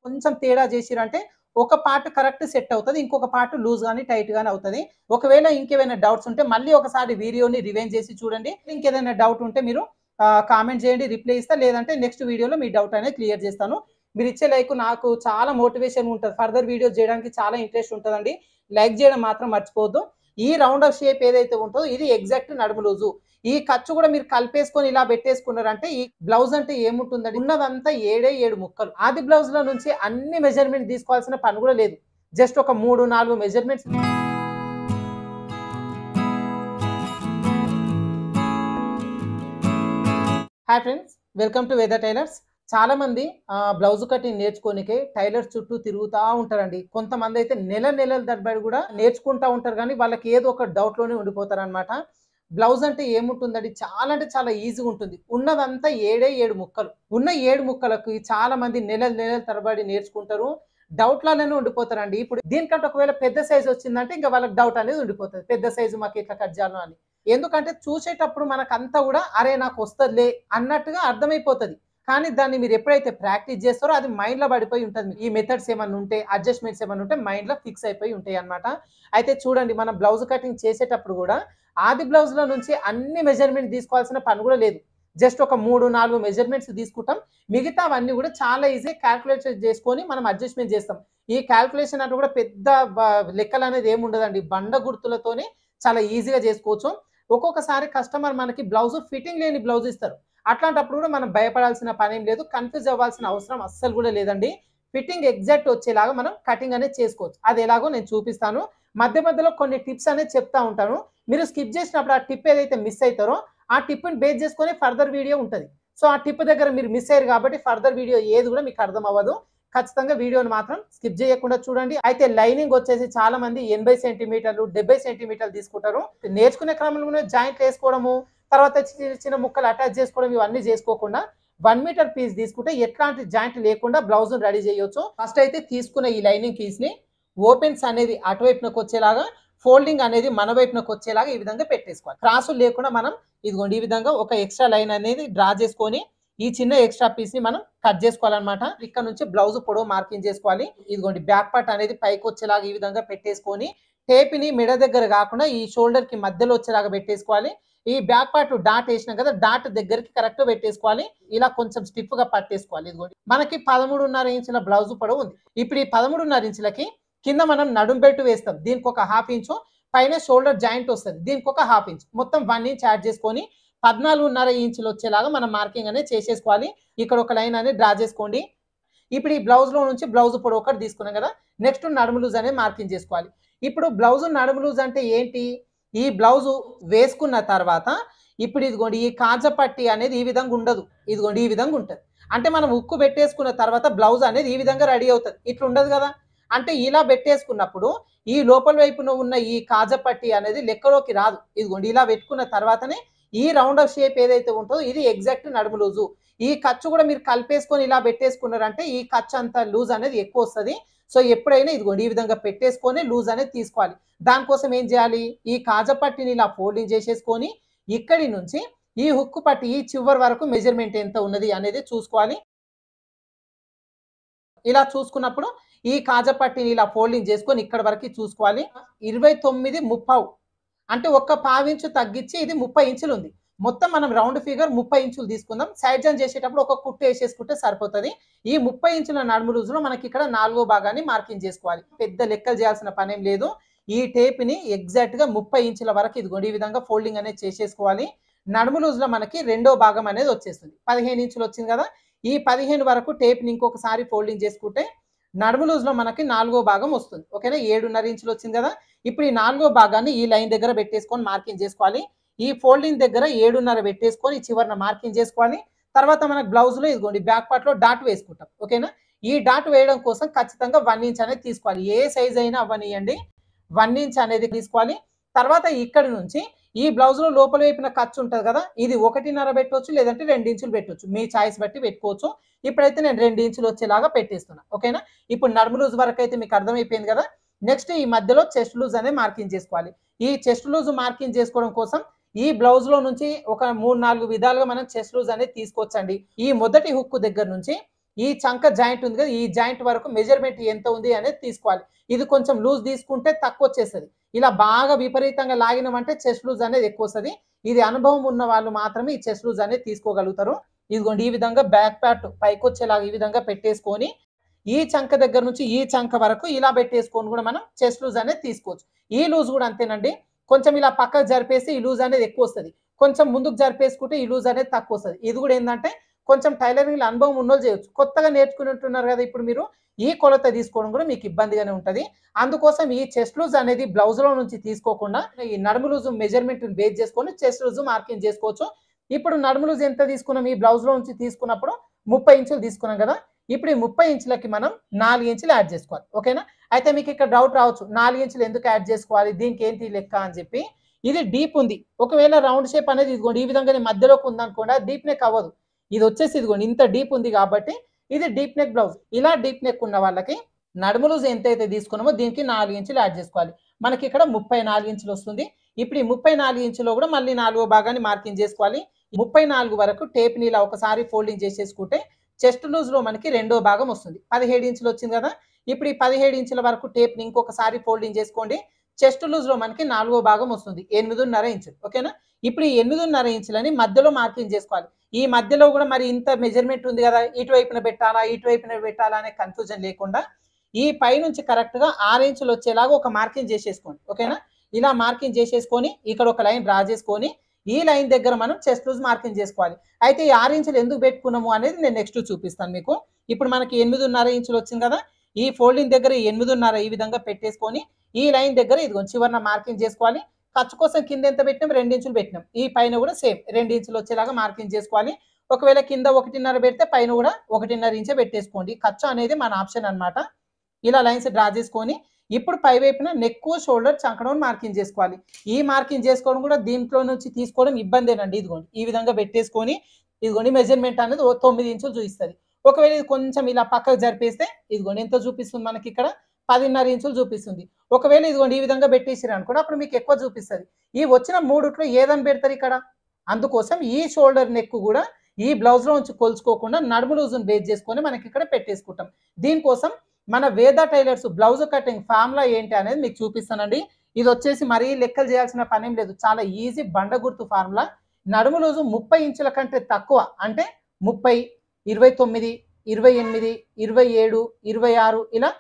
కొంచెం తేడా చేసిరంటే ఒక పార్ట్ కరెక్ట్ సెట్ అవుతది. ఇంకొక పార్ట్ లూజ్ గాని, టైట్ గాని అవుతది. ఒకవేళ ఇంకేమైనా డౌట్స్ ఉంటే మళ్ళీ ఒకసారి వీడియోని రివైండ్ చేసి చూడండి. ఇంకేదైనా డౌట్ ఉంటే మీరు కామెంట్ చేయండి. రిప్లై ఇస్తా. లేదంటే నెక్స్ట్ వీడియోలో మీ డౌట్ అనేది క్లియర్ చేస్తాను. మీరిచ్చే లైక్ నాకు చాలా మోటివేషన్ ఉంటది. ఫర్దర్ వీడియోస్ చేయడానికి చాలా ఇంట్రెస్ట్ ఉంటదండి. లైక్ చేయడం మాత్రం మర్చిపోవద్దు. ఈ రౌండ్ ఆఫ్ షేప్ ఏదైతే ఉంటదో ఇది ఎగ్జాక్ట్ నడుము లూజు. ఈ ఖర్చు కూడా మీరు కలిపేసుకొని ఇలా పెట్టేసుకున్నారంటే ఈ బ్లౌజ్ అంటే ఏముంటుందండి, ఉన్నదంతా 7 ముక్కలు. ఆది బ్లౌజ్ లో నుంచి అన్ని మెజర్మెంట్ తీసుకోవాల్సిన పని కూడా లేదు. జస్ట్ ఒక 3-4 measurements. Hi friends, welcome to వేద టైలర్స్. చాలా మంది బ్లౌజ్ కటింగ్ నేర్చుకోనికే టైలర్స్ చుట్టూ తిరుగుతూ ఉంటారండి. కొంతమంది అయితే నెలల తరబడి కూడా నేర్చుకుంటూ ఉంటారు, కానీ వాళ్ళకి ఏదో ఒక డౌట్లోనే ఉండిపోతారు అనమాట. బ్లౌజ్ అంటే ఏముంటుందండి, చాలా అంటే చాలా ఈజీగా ఉంటుంది. ఉన్నదంతా 7 ముక్కలు. ఉన్న 7 ముక్కలకి చాలా మంది నెలల తరబడి నేర్చుకుంటారు, డౌట్లలోనే ఉండిపోతారండి. ఇప్పుడు దీనికంటే ఒకవేళ పెద్ద సైజ్ వచ్చిందంటే ఇంకా వాళ్ళకి డౌట్ అనేది ఉండిపోతుంది, పెద్ద సైజు మాకు ఎట్లా కట్ చేయాలో అని. ఎందుకంటే చూసేటప్పుడు మనకంతా కూడా అరే నాకు వస్తదిలే అన్నట్టుగా అర్థమైపోతుంది. కానీ దాన్ని మీరు ఎప్పుడైతే ప్రాక్టీస్ చేస్తారో అది మైండ్లో పడిపోయి ఉంటుంది. ఈ మెథడ్స్ ఏమన్నా ఉంటే, అడ్జస్ట్మెంట్స్ ఏమన్నా ఉంటే మైండ్లో ఫిక్స్ అయిపోయి ఉంటాయి అన్నమాట. అయితే చూడండి, మనం బ్లౌజ్ కటింగ్ చేసేటప్పుడు కూడా ఆది బ్లౌజ్లో నుంచి అన్ని మెజర్మెంట్ తీసుకోవాల్సిన పని కూడా లేదు. జస్ట్ ఒక 3-4 మెజర్మెంట్స్ తీసుకుంటాం. మిగతావన్నీ కూడా చాలా ఈజీ క్యాల్కులేట్ చేసుకొని మనం అడ్జస్ట్మెంట్ చేస్తాం. ఈ క్యాల్కులేషన్ అంటే కూడా పెద్ద లెక్కలు అనేది ఏమి ఉండదండి. బండ గుర్తులతోనే చాలా ఈజీగా చేసుకోవచ్చు. ఒక్కొక్కసారి కస్టమర్ మనకి బ్లౌజ్ ఫిట్టింగ్ లేని బ్లౌజ్ ఇస్తారు. అట్లాంటప్పుడు కూడా మనం భయపడాల్సిన పని ఏం లేదు, కన్ఫ్యూజ్ అవ్వాల్సిన అవసరం అస్సలు కూడా లేదండి. ఫిట్టింగ్ ఎగ్జాక్ట్ వచ్చేలాగా మనం కటింగ్ అనేది చేసుకోవచ్చు. అది ఎలాగో నేను చూపిస్తాను. మధ్యలో కొన్ని టిప్స్ అనేది చెప్తా ఉంటాను. మీరు స్కిప్ చేసినప్పుడు ఆ టిప్ ఏదైతే మిస్ అవుతారో ఆ టిప్ని బేస్ చేసుకొని ఫర్దర్ వీడియో ఉంటుంది. సో ఆ టిప్ దగ్గర మీరు మిస్ అయ్యారు కాబట్టి ఫర్దర్ వీడియో ఏది కూడా మీకు అర్థం అవ్వదు. ఖచ్చితంగా వీడియోని మాత్రం స్కిప్ చేయకుండా చూడండి. అయితే లైనింగ్ వచ్చేసి చాలా మంది 80 సెంటీమీటర్లు 70 సెంటీమీటర్లు తీసుకుంటారు. నేర్చుకునే క్రమంలో జాయింట్లు వేసుకోవడము, తర్వాత చిన్న ముక్కలు అటాచ్ చేసుకోవడం, ఇవన్నీ చేసుకోకుండా 1 మీటర్ పీస్ తీసుకుంటే ఎట్లాంటి జాయింట్ లేకుండా బ్లౌజ్ రెడీ చేయొచ్చు. ఫస్ట్ అయితే తీసుకున్న ఈ లైనింగ్ పీస్ ని ఓపెన్స్ అనేది అటువైపునకు వచ్చేలాగా, ఫోల్డింగ్ అనేది మన వైపునకు వచ్చేలాగా ఈ విధంగా పెట్టేసుకోవాలి. క్రాసులు లేకుండా మనం ఇదిగోండి ఈ విధంగా ఒక ఎక్స్ట్రా లైన్ అనేది డ్రా చేసుకొని ఈ చిన్న ఎక్స్ట్రా పీస్ ని మనం కట్ చేసుకోవాలన్నమాట. ఇక్కడ నుంచి బ్లౌజ్ పొడవు మార్కింగ్ చేసుకోవాలి. ఇదిగోండి బ్యాక్ పార్ట్ అనేది పైకి వచ్చేలాగా ఈ విధంగా పెట్టేసుకొని టేప్ ని మెడ దగ్గర కాకుండా ఈ షోల్డర్ కి మధ్యలో వచ్చేలాగా పెట్టేసుకోవాలి. ఈ బ్యాక్ పార్ట్ డాట్ వేసినాం కదా, డాట్ దగ్గరికి కరెక్ట్ పెట్టేసుకోవాలి. ఇలా కొంచెం స్టిఫ్ గా పట్టేసుకోవాలి. ఇదిగోండి మనకి 13.5 ఇంచుల బ్లౌజ్ పొడవు ఉంది. ఇప్పుడు ఈ 13.5 ఇంచులకి కింద మనం నడుం బెల్ట్ వేస్తాం, దీనికి ఒక 1/2 ఇంచు, పైన షోల్డర్ జాయింట్ వస్తుంది, దీనికి ఒక 1/2 ఇంచ్, మొత్తం 1 ఇంచ్ యాడ్ చేసుకొని 14.5 ఇంచులు వచ్చేలాగా మనం మార్కింగ్ అనేది చేసేసుకోవాలి. ఇక్కడ ఒక లైన్ అనేది డ్రా చేసుకోండి. ఇప్పుడు ఈ బ్లౌజ్ లో నుంచి బ్లౌజ్ పొడవు ఒకటి తీసుకున్నాం కదా, నెక్స్ట్ నడుము లూజ్ అనేది మార్కింగ్ చేసుకోవాలి. ఇప్పుడు బ్లౌజ్ నడుము లూజ్ అంటే ఏంటి, ఈ బ్లౌజ్ వేసుకున్న తర్వాత ఇప్పుడు ఇదిగోండి ఈ కాజపట్టి అనేది ఈ విధంగా ఉండదు, ఇదిగోండి ఈ విధంగా ఉంటుంది. అంటే మనం ఉక్కు పెట్టేసుకున్న తర్వాత బ్లౌజ్ అనేది ఈ విధంగా రెడీ అవుతుంది. ఇట్లా ఉండదు కదా, అంటే ఇలా పెట్టేసుకున్నప్పుడు ఈ లోపల వైపున ఉన్న ఈ కాజపట్టి అనేది లెక్కలోకి రాదు. ఇదిగోండి ఇలా పెట్టుకున్న తర్వాతనే ఈ రౌండ్ ఆఫ్ షేప్ ఏదైతే ఉంటుందో ఇది ఎగ్జాక్ట్ నడుము లూజు. ఈ ఖర్చు కూడా మీరు కలిపేసుకొని ఇలా పెట్టేసుకున్నారంటే ఈ ఖర్చు అంత లూజ్ అనేది ఎక్కువ వస్తుంది. సో ఎప్పుడైనా ఇదిగోండి ఈ విధంగా పెట్టేసుకొని లూజ్ అనేది తీసుకోవాలి. దానికోసం ఏం చేయాలి, ఈ కాజపట్టిని ఇలా ఫోల్డింగ్ చేసేసుకొని ఇక్కడి నుంచి ఈ హుక్కు పట్టి ఈ చివరి వరకు మెజర్మెంట్ ఎంత ఉన్నది అనేది చూసుకోవాలి. ఇలా చూసుకున్నప్పుడు ఈ కాజపట్టిని ఇలా ఫోల్డింగ్ చేసుకొని ఇక్కడ వరకు చూసుకోవాలి. 29.5 అంటే ఒక్క 1/2 ఇంచు తగ్గించి ఇది 30 ఇంచులు ఉంది. మొత్తం మనం రౌండ్ ఫిగర్ 30 ఇంచులు తీసుకుందాం. సైడ్ జాయిన్ చేసేటప్పుడు ఒక కుట్టు వేసేసుకుంటే సరిపోతుంది. ఈ 30 ఇంచుల నడుము లూజులో మనకి ఇక్కడ 4వ భాగాన్ని మార్కింగ్ చేసుకోవాలి. పెద్ద లెక్కలు చేయాల్సిన పని ఏం లేదు. ఈ టేప్ ని ఎగ్జాక్ట్ గా 30 ఇంచుల వరకు ఇదిగోండి ఈ విధంగా ఫోల్డింగ్ అనేది చేసేసుకోవాలి. నడుము లూజులో మనకి 2వ భాగం అనేది వచ్చేస్తుంది. 15 ఇంచులు వచ్చింది కదా, ఈ 15 వరకు టేప్ ని ఇంకొకసారి ఫోల్డింగ్ చేసుకుంటే నడుము లూజులో మనకి 4వ భాగం వస్తుంది. ఓకేనా, 7.5 ఇంచులు వచ్చింది కదా. ఇప్పుడు ఈ 4వ భాగాన్ని ఈ లైన్ దగ్గర పెట్టేసుకొని మార్కింగ్ చేసుకోవాలి. ఈ ఫోల్డింగ్ దగ్గర 7.5 పెట్టేసుకొని చివరిన మార్కింగ్ చేసుకోవాలి. తర్వాత మనకు బ్లౌజ్ లో ఇదిగోండి బ్యాక్ పార్ట్ లో డాట్ వేసుకుంటాం. ఓకేనా, ఈ డాట్ వేయడం కోసం ఖచ్చితంగా 1 ఇంచ్ అనేది తీసుకోవాలి. ఏ సైజ్ అయినా అవ్వనియండి, 1 ఇంచ్ అనేది తీసుకోవాలి. తర్వాత ఇక్కడ నుంచి ఈ బ్లౌజ్ లో లోపల వైపున ఖర్చు ఉంటుంది కదా, ఇది 1.5 పెట్టవచ్చు, లేదంటే 2 ఇంచులు పెట్టవచ్చు, మీ చాయిస్ బట్టి పెట్టుకోవచ్చు. ఇప్పుడైతే నేను 2 ఇంచులు వచ్చేలాగా పెట్టేస్తున్నా. ఓకేనా, ఇప్పుడు నడుము లూజ్ వరకు అయితే మీకు అర్థమైపోయింది కదా. నెక్స్ట్ ఈ మధ్యలో చెస్ట్ లూజ్ అనేది మార్కింగ్ చేసుకోవాలి. ఈ చెస్ట్ లూజ్ మార్కింగ్ చేసుకోవడం కోసం ఈ బ్లౌజ్ లో నుంచి ఒక 3-4 విధాలుగా మనం చెస్ట్ లూజ్ అనేది తీసుకోవచ్చండి. ఈ మొదటి హుక్ దగ్గర నుంచి ఈ చంక జాయింట్ ఉంది కదా, ఈ జాయింట్ వరకు మెజర్మెంట్ ఎంత ఉంది అనేది తీసుకోవాలి. ఇది కొంచెం లూజ్ తీసుకుంటే తక్కువ వచ్చేస్తుంది. ఇలా బాగా విపరీతంగా లాగినమంటే చెస్ట్ లూజ్ అనేది ఎక్కువ వస్తుంది. ఇది అనుభవం ఉన్న వాళ్ళు మాత్రమే ఈ చెస్ట్ లూజ్ అనేది తీసుకోగలుగుతారు. ఇదిగోండి ఈ విధంగా బ్యాక్ పార్ట్ పైకి వచ్చేలాగా ఈ విధంగా పెట్టేసుకొని ఈ చంక దగ్గర నుంచి ఈ చంక వరకు ఇలా పెట్టేసుకొని కూడా మనం చెస్ట్ లూజ్ అనేది తీసుకోవచ్చు. ఈ లూజ్ కూడా అంతేనండి. కొంచెం ఇలా పక్కకు జరిపేసి ఈ లూజ్ అనేది ఎక్కువ వస్తుంది. కొంచెం ముందుకు జరిపేసుకుంటే ఈ లూజ్ అనేది తక్కువ వస్తుంది. ఇది కూడా ఏంటంటే కొంచెం టైలరింగ్ అనుభవం ఉన్నోళ్ళు చేయొచ్చు. కొత్తగా నేర్చుకుంటున్నారు కదా ఇప్పుడు మీరు, ఈ కొలత తీసుకోవడం కూడా మీకు ఇబ్బందిగానే ఉంటుంది. అందుకోసం ఈ చెస్ట్ లూజ్ అనేది బ్లౌజ్లో నుంచి తీసుకోకుండా ఈ నడుము లూజ్ మెజర్మెంట్ బేస్ చేసుకొని చెస్ట్ లూజ్ మార్కింగ్ చేసుకోవచ్చు. ఇప్పుడు నడుము లూజ్ ఎంత తీసుకున్నాం, ఈ బ్లౌజ్లో నుంచి తీసుకున్నప్పుడు 30 ఇంచులు తీసుకున్నాం కదా. ఇప్పుడు ఈ 30 ఇంచులకి మనం 4 ఇంచులు యాడ్ చేసుకోవాలి. ఓకేనా? అయితే మీకు ఇక్కడ డౌట్ రావచ్చు, 4 ఇంచులు ఎందుకు యాడ్ చేసుకోవాలి, దీనికి ఏంటి లెక్క అని చెప్పి. ఇది డీప్ ఉంది. ఒకవేళ రౌండ్ షేప్ అనేది ఇదిగోండి ఈ విధంగా మధ్యలోకి ఉందనుకోండి, డీప్ నెక్ అవ్వదు. ఇది వచ్చేసి ఇదిగోండి ఇంత డీప్ ఉంది కాబట్టి ఇది డీప్ నెక్ బ్లౌజ్. ఇలా డీప్ నెక్ ఉన్న వాళ్ళకి నడుము లూజ్ ఎంతైతే తీసుకున్నామో దీనికి 4 ఇంచులు యాడ్ చేసుకోవాలి. మనకి ఇక్కడ 34 ఇంచులు వస్తుంది. ఇప్పుడు ఈ 34 ఇంచులో కూడా మళ్ళీ 4వ భాగాన్ని మార్కింగ్ చేసుకోవాలి. 34 వరకు టేప్ని ఇలా ఒకసారి ఫోల్డింగ్ చేసేసుకుంటే చెస్ట్ లూజ్లో మనకి 2వ భాగం వస్తుంది. 17 ఇంచులు వచ్చింది కదా. ఇప్పుడు ఈ 17 ఇంచుల వరకు టేప్ని ఇంకొకసారి ఫోల్డింగ్ చేసుకోండి. చెస్ట్ లూజ్లో మనకి 4వ భాగం వస్తుంది, 8.5 ఇంచులు. ఓకేనా? ఇప్పుడు ఈ 8.5 ఇంచులని మధ్యలో మార్కింగ్ చేసుకోవాలి. ఈ మధ్యలో కూడా మరి ఇంత మెజర్మెంట్ ఉంది కదా, ఇటువైపున పెట్టాలా ఇటువైపున పెట్టాలా అనే కన్ఫ్యూజన్ లేకుండా ఈ పై నుంచి కరెక్ట్గా 6 ఇంచులు వచ్చేలాగా ఒక మార్కింగ్ చేసేసుకోండి. ఓకేనా? ఇలా మార్కింగ్ చేసేసుకొని ఇక్కడ ఒక లైన్ డ్రా చేసుకొని ఈ లైన్ దగ్గర మనం చెస్ట్ లూజ్ మార్కింగ్ చేసుకోవాలి. అయితే ఈ 6 ఇంచులు ఎందుకు పెట్టుకున్నాము అనేది నేను నెక్స్ట్ చూపిస్తాను మీకు. ఇప్పుడు మనకి 8.5 ఇంచులు వచ్చింది కదా. ఈ ఫోల్డింగ్ దగ్గర 8.5 ఈ విధంగా పెట్టేసుకొని ఈ లైన్ దగ్గర ఇదిగో చివరన మార్కింగ్ చేసుకోవాలి. ఖర్చు కోసం కింద ఎంత పెట్టినాం, 2 ఇంచులు పెట్టినాం. ఈ పైన కూడా సేమ్ 2 ఇంచులు వచ్చేలాగా మార్కింగ్ చేసుకోవాలి. ఒకవేళ కింద 1.5 పెడితే పైన కూడా 1.5 ఇంచే పెట్టేసుకోండి. ఖర్చు అనేది మన ఆప్షన్ అనమాట. ఇలా లైన్స్ డ్రా చేసుకొని ఇప్పుడు పై వైపున నెక్, షోల్డర్, చంకడౌన్ మార్కింగ్ చేసుకోవాలి. ఈ మార్కింగ్ చేసుకోవడం కూడా దీంట్లో నుంచి తీసుకోవడం ఇబ్బందేనండి. ఇదిగోండి ఈ విధంగా పెట్టేసుకొని ఇదిగోండి మెజర్మెంట్ అనేది 9 ఇంచులు చూపిస్తుంది. ఒకవేళ ఇది కొంచెం ఇలా పక్కకు జరిపేస్తే ఇదిగోండి ఎంత చూపిస్తుంది మనకి ఇక్కడ 10.5 ఇంచులు చూపిస్తుంది. ఒకవేళ ఇదిగోండి ఈ విధంగా పెట్టేసారు అనుకోండి, అప్పుడు మీకు ఎక్కువ చూపిస్తుంది. ఈ వచ్చిన మూడిట్లో ఏదని పెడతారు ఇక్కడ. అందుకోసం ఈ షోల్డర్ నెక్ కూడా ఈ బ్లౌజ్లో నుంచి కొలుచుకోకుండా నడుము లూజును బేస్ చేసుకొని మనకి ఇక్కడ పెట్టేసుకుంటాం. దీనికోసం మన వేద టైలర్స్ బ్లౌజ్ కటింగ్ ఫార్ములా ఏంటి అనేది మీకు చూపిస్తానండి. ఇది వచ్చేసి మరీ లెక్కలు చేయాల్సిన పనేం లేదు, చాలా ఈజీ బండ గుర్తు ఫార్ములా. నడుము లూజు 30 ఇంచుల కంటే తక్కువ అంటే 30, 29, 28, 27, 26 ఇలా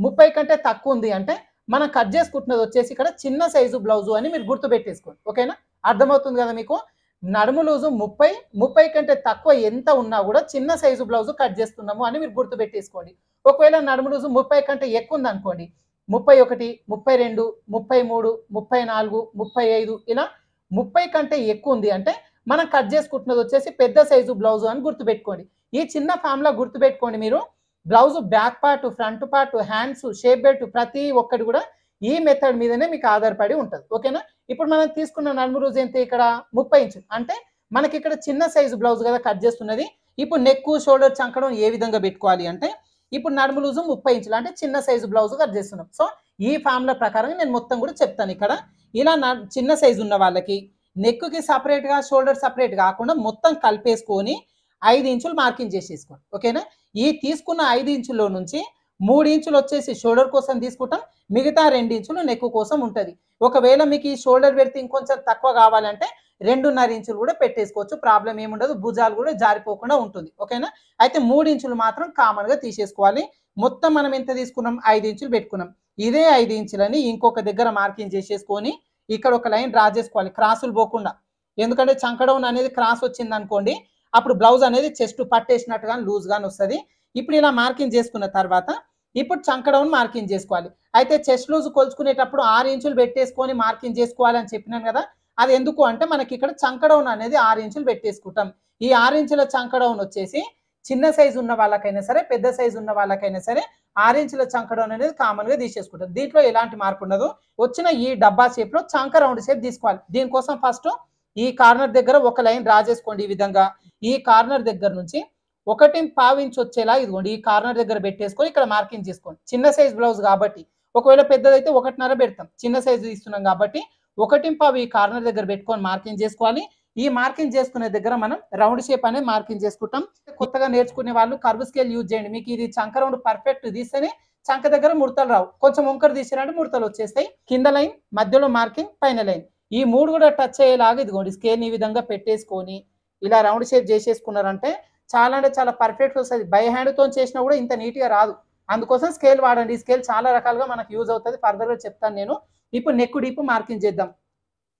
30 కంటే తక్కువ ఉంది అంటే మనం కట్ చేసుకుంటున్నది వచ్చేసి ఇక్కడ చిన్న సైజు బ్లౌజు అని మీరు గుర్తు పెట్టేసుకోండి. ఓకేనా? అర్థమవుతుంది కదా మీకు. నడుము లూజు 30 కంటే తక్కువ ఎంత ఉన్నా కూడా చిన్న సైజు బ్లౌజు కట్ చేస్తున్నాము అని మీరు గుర్తు పెట్టేసుకోండి. ఒకవేళ నడుము లూజు 30 కంటే ఎక్కువ ఉంది అనుకోండి, 31, 32, 33, 34, 35 ఇలా 30 కంటే ఎక్కువ ఉంది అంటే మనం కట్ చేసుకుంటున్నది వచ్చేసి పెద్ద సైజు బ్లౌజు అని గుర్తుపెట్టుకోండి. ఈ చిన్న ఫార్ములా గుర్తుపెట్టుకోండి మీరు. Blouse back part, front part, hands, shape belt ప్రతి ఒక్కటి కూడా ఈ మెథడ్ మీదనే మీకు ఆధారపడి ఉంటుంది. ఓకేనా? ఇప్పుడు మనం తీసుకున్న నడుము లూజ్ ఎంత ఇక్కడ 30 ఇంచులు అంటే మనకి ఇక్కడ చిన్న సైజు బ్లౌజ్ కదా కట్ చేస్తున్నది. ఇప్పుడు నెక్, షోల్డర్, చంకడం ఏ విధంగా పెట్టుకోవాలి అంటే ఇప్పుడు నడుము లూజు 30 ఇంచులు అంటే చిన్న సైజు బ్లౌజ్ కట్ చేస్తున్నాం. సో ఈ ఫార్ములా ప్రకారం నేను మొత్తం కూడా చెప్తాను ఇక్కడ. ఇలా చిన్న సైజు ఉన్న వాళ్ళకి నెక్కి సపరేట్గా, షోల్డర్ సపరేట్ కాకుండా మొత్తం కలిపేసుకొని 5 ఇంచులు మార్కింగ్ చేసేసుకోండి. ఓకేనా? ఈ తీసుకున్న 5 ఇంచుల్లో నుంచి 3 ఇంచులు వచ్చేసి షోల్డర్ కోసం తీసుకుంటాం, మిగతా 2 ఇంచులు నెక్ కోసం ఉంటుంది. ఒకవేళ మీకు ఈ షోల్డర్ పెడితే ఇంకొంచెం తక్కువ కావాలంటే 2.5 ఇంచులు కూడా పెట్టేసుకోవచ్చు, ప్రాబ్లం ఏముండదు, భుజాలు కూడా జారిపోకుండా ఉంటుంది. ఓకేనా? అయితే 3 ఇంచులు మాత్రం కామన్గా తీసేసుకోవాలి. మొత్తం మనం ఎంత తీసుకున్నాం, 5 ఇంచులు పెట్టుకున్నాం. ఇదే 5 ఇంచులని ఇంకొక దగ్గర మార్కింగ్ చేసేసుకొని ఇక్కడ ఒక లైన్ డ్రా చేసుకోవాలి, క్రాసులు పోకుండా. ఎందుకంటే చంకడౌన్ అనేది క్రాస్ వచ్చింది అనుకోండి, అప్పుడు బ్లౌజ్ అనేది చెస్ట్ పట్టేసినట్టుగా లూజ్గానే వస్తుంది. ఇప్పుడు ఇలా మార్కింగ్ చేసుకున్న తర్వాత ఇప్పుడు చంకడౌన్ మార్కింగ్ చేసుకోవాలి. అయితే చెస్ట్ లూజ్ కొలుచుకునేటప్పుడు 6 ఇంచులు పెట్టేసుకొని మార్కింగ్ చేసుకోవాలని చెప్పినాను కదా. అది ఎందుకు అంటే మనకి ఇక్కడ చంకడౌన్ అనేది 6 ఇంచులు పెట్టేసుకుంటాం. ఈ 6 ఇంచుల చంకడౌన్ వచ్చేసి చిన్న సైజు ఉన్న వాళ్ళకైనా సరే, పెద్ద సైజు ఉన్న వాళ్ళకైనా సరే 6 ఇంచుల చంకడౌన్ అనేది కామన్గా తీసేసుకుంటాం. దీంట్లో ఎలాంటి మార్పు ఉండదు. వచ్చిన ఈ డబ్బా షేప్లో చంక రౌండ్ షేప్ తీసుకోవాలి. దీనికోసం ఫస్ట్ ఈ కార్నర్ దగ్గర ఒక లైన్ డ్రా చేసుకోండి. ఈ విధంగా ఈ కార్నర్ దగ్గర నుంచి 1.5 ఇంచ్ వచ్చేలా ఇదిగోండి ఈ కార్నర్ దగ్గర పెట్టేసుకొని ఇక్కడ మార్కింగ్ చేసుకోండి. చిన్న సైజ్ బ్లౌజ్ కాబట్టి, ఒకవేళ పెద్దదైతే 1.5 పెడతాం, చిన్న సైజు ఇస్తున్నాం కాబట్టి 1.5 ఈ కార్నర్ దగ్గర పెట్టుకొని మార్కింగ్ చేసుకోవాలి. ఈ మార్కింగ్ చేసుకునే దగ్గర మనం రౌండ్ షేప్ అనేది మార్కింగ్ చేసుకుంటాం. కొత్తగా నేర్చుకునే వాళ్ళు కర్వ్ స్కేల్ యూజ్ చేయండి. మీకు ఇది చంక రౌండ్ పర్ఫెక్ట్ తీస్తేనే చంక దగ్గర ముడతలు రావు. కొంచెం వంకర తీసినట్టు ముడతలు వచ్చేస్తాయి. కింద లైన్, మధ్యలో మార్కింగ్, పైన లైన్, ఈ 3 కూడా టచ్ అయ్యేలాగా ఇదిగోండి స్కేల్ ఈ విధంగా పెట్టేసుకొని ఇలా రౌండ్ షేప్ చేసేసుకున్నారంటే చాలా అంటే చాలా పర్ఫెక్ట్ వస్తుంది. బై హ్యాండ్తో చేసినా కూడా ఇంత నీట్గా రాదు. అందుకోసం స్కేల్ వాడండి. ఈ స్కేల్ చాలా రకాలుగా మనకు యూజ్ అవుతుంది. ఫర్దర్గా చెప్తాను నేను. ఇప్పుడు నెక్ డీప్ మార్కింగ్ చేద్దాం.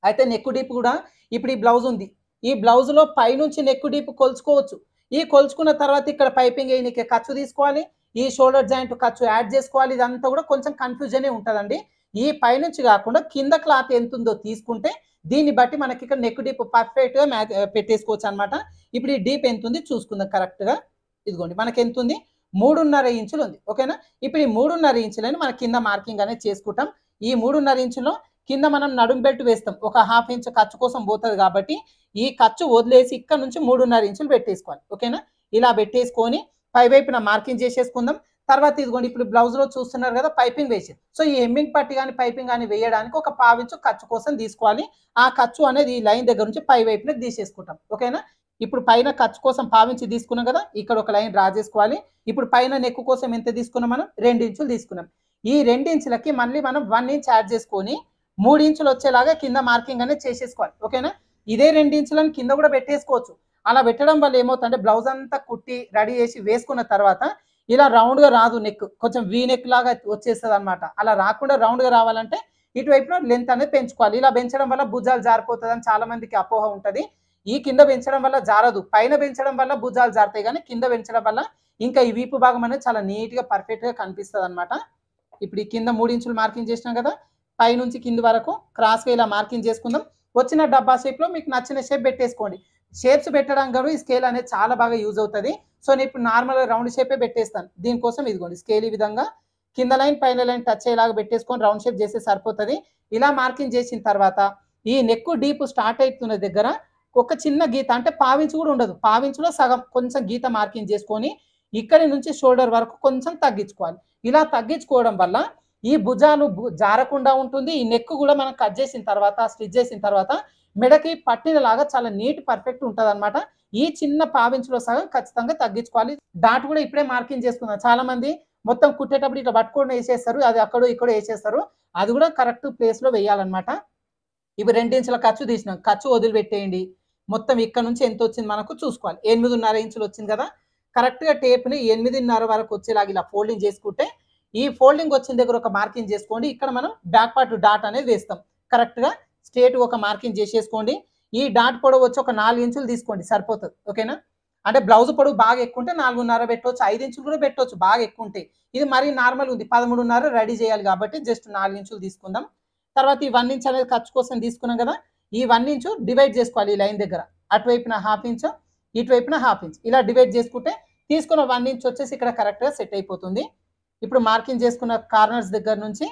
అయితే నెక్ డీప్ కూడా ఇప్పుడు ఈ బ్లౌజ్ ఉంది. ఈ బ్లౌజ్లో పైనుంచి నెక్ డీప్ కొలుచుకోవచ్చు. ఈ కొలుచుకున్న తర్వాత ఇక్కడ పైపింగ్ వేయడానికి ఖర్చు తీసుకోవాలి. ఈ షోల్డర్ జాయింట్ ఖర్చు యాడ్ చేసుకోవాలి. ఇదంతా కూడా కొంచెం కన్ఫ్యూజనే ఉంటుందండి. ఈ పైనుంచి కాకుండా కింద క్లాత్ ఎంత ఉందో తీసుకుంటే దీన్ని బట్టి మనకి ఇక్కడ నెక్ డీప్ పర్ఫెక్ట్గా పెట్టేసుకోవచ్చు అనమాట. ఇప్పుడు ఈ డీప్ ఎంత ఉంది చూసుకుందాం కరెక్ట్గా. ఇదిగోండి మనకి ఎంత ఉంది, 3.5 ఇంచులు ఉంది. ఓకేనా. ఇప్పుడు ఈ 3.5 ఇంచులని మన కింద మార్కింగ్ అనేది చేసుకుంటాం. ఈ 3.5 ఇంచులో కింద మనం నడుం బెల్ట్ వేస్తాం. ఒక 1/2 ఇంచు ఖర్చు కోసం పోతుంది కాబట్టి ఈ ఖర్చు వదిలేసి ఇక్కడ నుంచి 3.5 ఇంచులు పెట్టేసుకోవాలి. ఓకేనా. ఇలా పెట్టేసుకొని పై వైపున మార్కింగ్ చేసేసుకుందాం. తర్వాత ఇదిగోండి ఇప్పుడు బ్లౌజ్లో చూస్తున్నారు కదా పైపింగ్ వేసి, సో ఈ హెమ్మింగ్ పట్టి కానీ పైపింగ్ కానీ వేయడానికి ఒక 1/2 ఇంచు ఖర్చు కోసం తీసుకోవాలి. ఆ ఖర్చు అనేది ఈ లైన్ దగ్గర నుంచి పై వైపున తీసేసుకుంటాం. ఓకేనా. ఇప్పుడు పైన ఖర్చు కోసం 1/2 ఇంచు తీసుకున్నాం కదా, ఇక్కడ ఒక లైన్ డ్రా చేసుకోవాలి. ఇప్పుడు పైన నెక్ కోసం ఎంత తీసుకున్నాం మనం, 2 ఇంచులు తీసుకున్నాం. ఈ 2 ఇంచులకి మళ్ళీ మనం 1 ఇంచ్ యాడ్ చేసుకొని 3 ఇంచులు వచ్చేలాగా కింద మార్కింగ్ అనేది చేసేసుకోవాలి. ఓకేనా. ఇదే 2 ఇంచులను కింద కూడా పెట్టేసుకోవచ్చు. అలా పెట్టడం వల్ల ఏమవుతుందంటే బ్లౌజ్ అంతా కుట్టి రెడీ చేసి వేసుకున్న తర్వాత ఇలా రౌండ్గా రాదు, నెక్ కొంచెం వీ నెక్ లాగా వచ్చేస్తుంది అనమాట. అలా రాకుండా రౌండ్గా రావాలంటే ఇటువైపున లెంత్ అనేది పెంచుకోవాలి. ఇలా పెంచడం వల్ల భుజాలు జారిపోతుంది అని చాలా మందికి అపోహ ఉంటుంది. ఈ కింద పెంచడం వల్ల జారదు, పైన పెంచడం వల్ల భుజాలు జారుతాయి, కానీ కింద పెంచడం వల్ల ఇంకా ఈ వీపు భాగం అనేది చాలా నీట్గా పర్ఫెక్ట్గా కనిపిస్తుంది అనమాట. ఇప్పుడు ఈ కింద 3 ఇంచులు మార్కింగ్ చేసినాం కదా, పైనుంచి కింది వరకు క్రాస్గా ఇలా మార్కింగ్ చేసుకుందాం. వచ్చిన డబ్బా షేప్లో మీకు నచ్చిన షేప్ పెట్టేసుకోండి. షేప్స్ పెట్టడం కూడా ఈ స్కేల్ అనేది చాలా బాగా యూజ్ అవుతుంది. సో నేను ఇప్పుడు నార్మల్గా రౌండ్ షేపే పెట్టేస్తాను. దీనికోసం ఇదిగోండి స్కేల్ ఈ విధంగా కింద లైన్ పైన లైన్ టచ్ అయ్యేలాగా పెట్టేసుకొని రౌండ్ షేప్ చేస్తే సరిపోతుంది. ఇలా మార్కింగ్ చేసిన తర్వాత ఈ నెక్ డీప్ స్టార్ట్ అవుతున్న దగ్గర ఒక చిన్న గీత, అంటే 1/2 ఇంచు కూడా ఉండదు, 1/2 ఇంచులో సగం కొంచెం గీత మార్కింగ్ చేసుకొని ఇక్కడి నుంచి షోల్డర్ వరకు కొంచెం తగ్గించుకోవాలి. ఇలా తగ్గించుకోవడం వల్ల ఈ భుజాలు జారకుండా ఉంటుంది. ఈ నెక్ కూడా మనం కట్ చేసిన తర్వాత స్టిచ్ చేసిన తర్వాత మెడకి పట్టినలాగా చాలా నీట్ పర్ఫెక్ట్ ఉంటుంది అనమాట. ఈ చిన్న 1/2 ఇంచులో సగం ఖచ్చితంగా తగ్గించుకోవాలి. డాట్ కూడా ఇప్పుడే మార్కింగ్ చేసుకున్నాం. చాలా మంది మొత్తం కుట్టేటప్పుడు ఇట్లా పట్టుకొని వేసేస్తారు, అది అక్కడ ఇక్కడ వేసేస్తారు. అది కూడా కరెక్ట్ ప్లేస్లో వేయాలన్నమాట. ఇవి 2 ఇంచుల ఖర్చు తీసినాం, ఖర్చు వదిలిపెట్టేయండి. మొత్తం ఇక్కడ నుంచి ఎంత వచ్చింది మనకు చూసుకోవాలి. 8.5 ఇంచులు వచ్చింది కదా, కరెక్ట్గా టేప్ని 8.5 వరకు వచ్చేలాగా ఇలా ఫోల్డింగ్ చేసుకుంటే ఈ ఫోల్డింగ్ వచ్చిన దగ్గర ఒక మార్కింగ్ చేసుకోండి. ఇక్కడ మనం బ్యాక్ పార్ట్ డాట్ అనేది వేస్తాం. కరెక్ట్గా స్ట్రేట్ ఒక మార్కింగ్ చేసేసుకోండి. ఈ డాట్ పొడవు వచ్చి ఒక 4 ఇంచులు తీసుకోండి సరిపోతుంది. ఓకేనా. అంటే బ్లౌజ్ పొడవు బాగా ఎక్కువ ఉంటే 4.5 పెట్టవచ్చు, 5 ఇంచులు కూడా పెట్టవచ్చు బాగా ఎక్కువ ఉంటే. ఇది మరీ నార్మల్ ఉంది, 13.5 రెడీ చేయాలి కాబట్టి జస్ట్ 4 ఇంచులు తీసుకుందాం. తర్వాత ఈ 1 ఇంచ్ అనేది ఖర్చు కోసం తీసుకున్నాం కదా, ఈ 1 ఇంచు డివైడ్ చేసుకోవాలి. ఈ లైన్ దగ్గర అటువైపున 1/2 ఇంచు, ఇటువైపున 1/2 ఇంచ్, ఇలా డివైడ్ చేసుకుంటే తీసుకున్న 1 ఇంచ్ వచ్చేసి ఇక్కడ కరెక్ట్గా సెట్ అయిపోతుంది. ఇప్పుడు మార్కింగ్ చేసుకున్న కార్నర్స్ దగ్గర నుంచి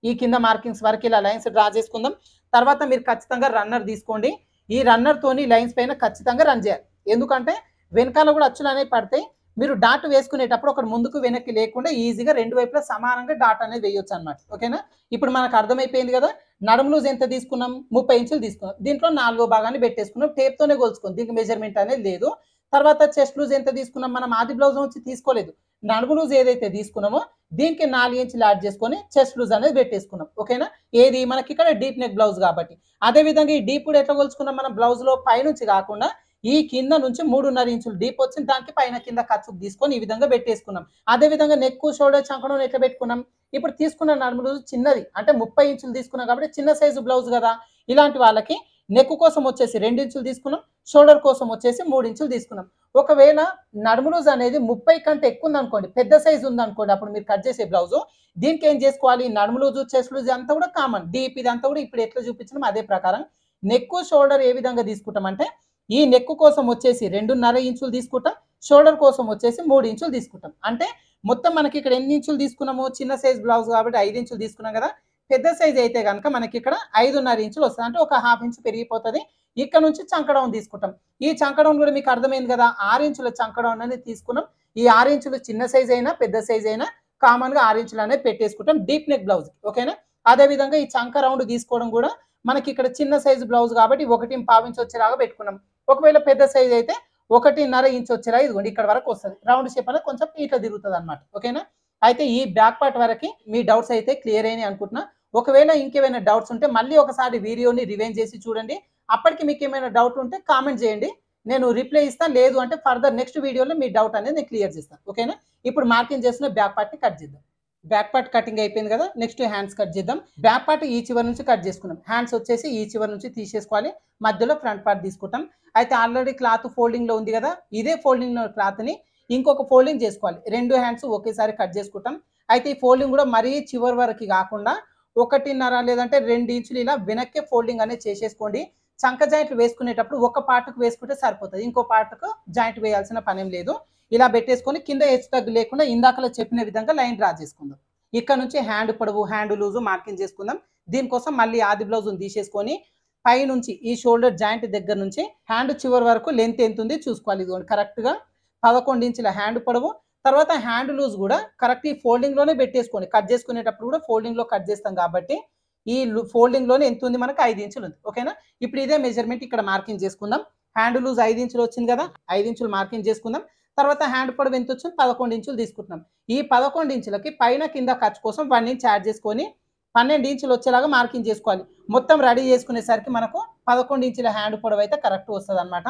ఈ కింద మార్కింగ్స్ వరకు ఇలా లైన్స్ డ్రా చేసుకుందాం. తర్వాత మీరు ఖచ్చితంగా రన్నర్ తీసుకోండి. ఈ రన్నర్తోని లైన్స్ పైన ఖచ్చితంగా రన్ చేయాలి. ఎందుకంటే వెనకాల కూడా అచ్చులు అనేవి పడతాయి. మీరు డాట్ వేసుకునేటప్పుడు ఒకటి ముందుకు వెనక్కి లేకుండా ఈజీగా 2 వైపులా సమానంగా డాట్ అనేది వేయొచ్చు అనమాట. ఓకేనా. ఇప్పుడు మనకు అర్థమైపోయింది కదా, నడుము లూజ్ ఎంత తీసుకున్నాం, 30 ఇంచులు తీసుకున్నాం. దీంట్లో 4వ భాగాన్ని పెట్టేసుకున్నాం, టేప్తోనే కొలుచుకోండి, దీనికి మెజర్మెంట్ అనేది లేదు. తర్వాత చెస్ట్ లూజ్ ఎంత తీసుకున్నాం, మనం ఆది బ్లౌజ్ నుంచి తీసుకోలేదు. నడుము లూజ్ ఏదైతే తీసుకున్నామో దీనికి 4 ఇంచులు యాడ్ చేసుకొని చెస్ట్ లూజ్ అనేది పెట్టేసుకున్నాం. ఓకేనా. ఏది మనకి ఇక్కడ డీప్ నెక్ బ్లౌజ్ కాబట్టి. అదేవిధంగా ఈ డీప్ కూడా ఎట్లా కొలుచుకున్నాం, మనం బ్లౌజ్లో పైనుంచి కాకుండా ఈ కింద నుంచి 3.5 ఇంచులు డీప్ వచ్చింది, దానికి పైన కింద ఖర్చుకు తీసుకొని ఈ విధంగా పెట్టేసుకున్నాం. అదేవిధంగా నెక్ షోల్డర్ చంకడం ఎట్లా పెట్టుకున్నాం, ఇప్పుడు తీసుకున్న నడుము లూజ్ చిన్నది, అంటే 30 ఇంచులు తీసుకున్నాం కాబట్టి చిన్న సైజు బ్లౌజ్ కదా. ఇలాంటి వాళ్ళకి నెక్ కోసం వచ్చేసి 2 ఇంచులు తీసుకున్నాం, షోల్డర్ కోసం వచ్చేసి 3 ఇంచులు తీసుకున్నాం. ఒకవేళ నడుము లూజ్ అనేది 30 కంటే ఎక్కువ ఉందనుకోండి, పెద్ద సైజు ఉందనుకోండి, అప్పుడు మీరు కట్ చేసే బ్లౌజ్ దీనికి ఏం చేసుకోవాలి, నడుము లూజు చెస్ట్ లూజ్ అంతా కూడా కామన్, డీప్ ఇదంతా కూడా ఇప్పుడు ఎట్లా చూపించినాం అదే ప్రకారం నెక్ షోల్డర్ ఏ విధంగా తీసుకుంటాం అంటే ఈ నెక్ కోసం వచ్చేసి 2.5 ఇంచులు తీసుకుంటాం, షోల్డర్ కోసం వచ్చేసి 3 ఇంచులు తీసుకుంటాం. అంటే మొత్తం మనకి ఇక్కడ ఎన్ని ఇంచులు తీసుకున్నాము, చిన్న సైజ్ బ్లౌజ్ కాబట్టి 5 ఇంచులు తీసుకున్నాం కదా. పెద్ద సైజ్ అయితే కనుక మనకి ఇక్కడ 5.5 ఇంచులు వస్తుంది, అంటే ఒక 1/2 ఇంచు పెరిగిపోతుంది. ఇక్కడ నుంచి చంకడౌన్ తీసుకుంటాం. ఈ చంకడౌన్ కూడా మీకు అర్థమైంది కదా, 6 ఇంచుల చంకడౌన్ అనేది తీసుకున్నాం. ఈ 6 ఇంచులు చిన్న సైజ్ అయినా పెద్ద సైజ్ అయినా కామన్గా 6 ఇంచులు అనేది పెట్టేసుకుంటాం డీప్ నెక్ బ్లౌజ్. ఓకేనా. అదేవిధంగా ఈ చంక రౌండ్ తీసుకోవడం కూడా మనకి ఇక్కడ చిన్న సైజు బ్లౌజ్ కాబట్టి 1.5 ఇంచ్ వచ్చేలాగా పెట్టుకున్నాం. ఒకవేళ పెద్ద సైజ్ అయితే 1.5 ఇంచ్ వచ్చేలా ఇదిగోండి ఇక్కడ వరకు వస్తుంది. రౌండ్ షేప్ అనేది కొంచెం ఇట్లా తిరుగుతుంది అనమాట. ఓకేనా? అయితే ఈ బ్యాక్ పార్ట్ వరకు మీ డౌట్స్ అయితే క్లియర్ అయినాయి అనుకుంటున్నా. ఒకవేళ ఇంకేమైనా డౌట్స్ ఉంటే మళ్ళీ ఒకసారి వీడియోని రివైండ్ చేసి చూడండి. అప్పటికి మీకు ఏమైనా డౌట్ ఉంటే కామెంట్ చేయండి. నేను రిప్లై ఇస్తాను. లేదు అంటే ఫర్దర్ నెక్స్ట్ వీడియోలో మీ డౌట్ అనేది నేను క్లియర్ చేస్తాను. ఓకేనా? ఇప్పుడు మార్కింగ్ చేసిన బ్యాక్ పార్ట్ని కట్ చేద్దాం. బ్యాక్ పార్ట్ కటింగ్ అయిపోయింది కదా. నెక్స్ట్ హ్యాండ్స్ కట్ చేద్దాం. బ్యాక్ పార్ట్ ఈ చివరి నుంచి కట్ చేసుకున్నాం. హ్యాండ్స్ వచ్చేసి ఈ చివరి నుంచి తీసేసుకోవాలి. మధ్యలో ఫ్రంట్ పార్ట్ తీసుకుంటాం. అయితే ఆల్రెడీ క్లాత్ ఫోల్డింగ్ లో ఉంది కదా, ఇదే ఫోల్డింగ్ క్లాత్ ని ఇంకొక ఫోల్డింగ్ చేసుకోవాలి. రెండు హ్యాండ్స్ ఒకేసారి కట్ చేసుకుంటాం. అయితే ఈ ఫోల్డింగ్ కూడా మరీ చివరి వరకు కాకుండా 1.5 లేదంటే 2 ఇంచులు ఇలా వెనక్కి ఫోల్డింగ్ అనేది చేసేసుకోండి. చంక జాయింట్లు వేసుకునేటప్పుడు ఒక పార్ట్కు వేసుకుంటే సరిపోతుంది. ఇంకో పార్ట్కు జాయింట్ వేయాల్సిన పనేం లేదు. ఇలా పెట్టేసుకొని కింద హెచ్చు తగ్గు లేకుండా ఇందాకలా చెప్పిన విధంగా లైన్ డ్రా చేసుకుందాం. ఇక్కడ నుంచి హ్యాండ్ పొడవు, హ్యాండ్ లూజు మార్కింగ్ చేసుకుందాం. దీనికోసం మళ్ళీ ఆది బ్లౌజ్ని తీసేసుకొని పై నుంచి ఈ షోల్డర్ జాయింట్ దగ్గర నుంచి హ్యాండ్ చివరి వరకు లెంత్ ఎంత ఉంది చూసుకోవాలి. ఇదిగోండి కరెక్ట్గా 11 ఇంచుల హ్యాండ్ పొడవు. తర్వాత హ్యాండ్ లూజ్ కూడా కరెక్ట్ ఈ ఫోల్డింగ్లోనే పెట్టేసుకోండి. కట్ చేసుకునేటప్పుడు కూడా ఫోల్డింగ్లో కట్ చేస్తాం కాబట్టి ఈ ఫోల్డింగ్లోనే ఎంత ఉంది మనకు 5 ఇంచులు ఉంది. ఓకేనా? ఇప్పుడు ఇదే మెజర్మెంట్ ఇక్కడ మార్కింగ్ చేసుకుందాం. హ్యాండ్ లూజ్ 5 ఇంచులు వచ్చింది కదా, 5 ఇంచులు మార్కింగ్ చేసుకుందాం. తర్వాత హ్యాండ్ పొడవు ఎంత వచ్చింది? 11 ఇంచులు తీసుకుంటున్నాం. ఈ 11 ఇంచులకి పైన కింద ఖర్చు కోసం 1 ఇంచ్ యాడ్ చేసుకొని 12 ఇంచులు వచ్చేలాగా మార్కింగ్ చేసుకోవాలి. మొత్తం రెడీ చేసుకునేసరికి మనకు 11 ఇంచుల హ్యాండ్ పొడవు అయితే కరెక్ట్ వస్తుంది అనమాట.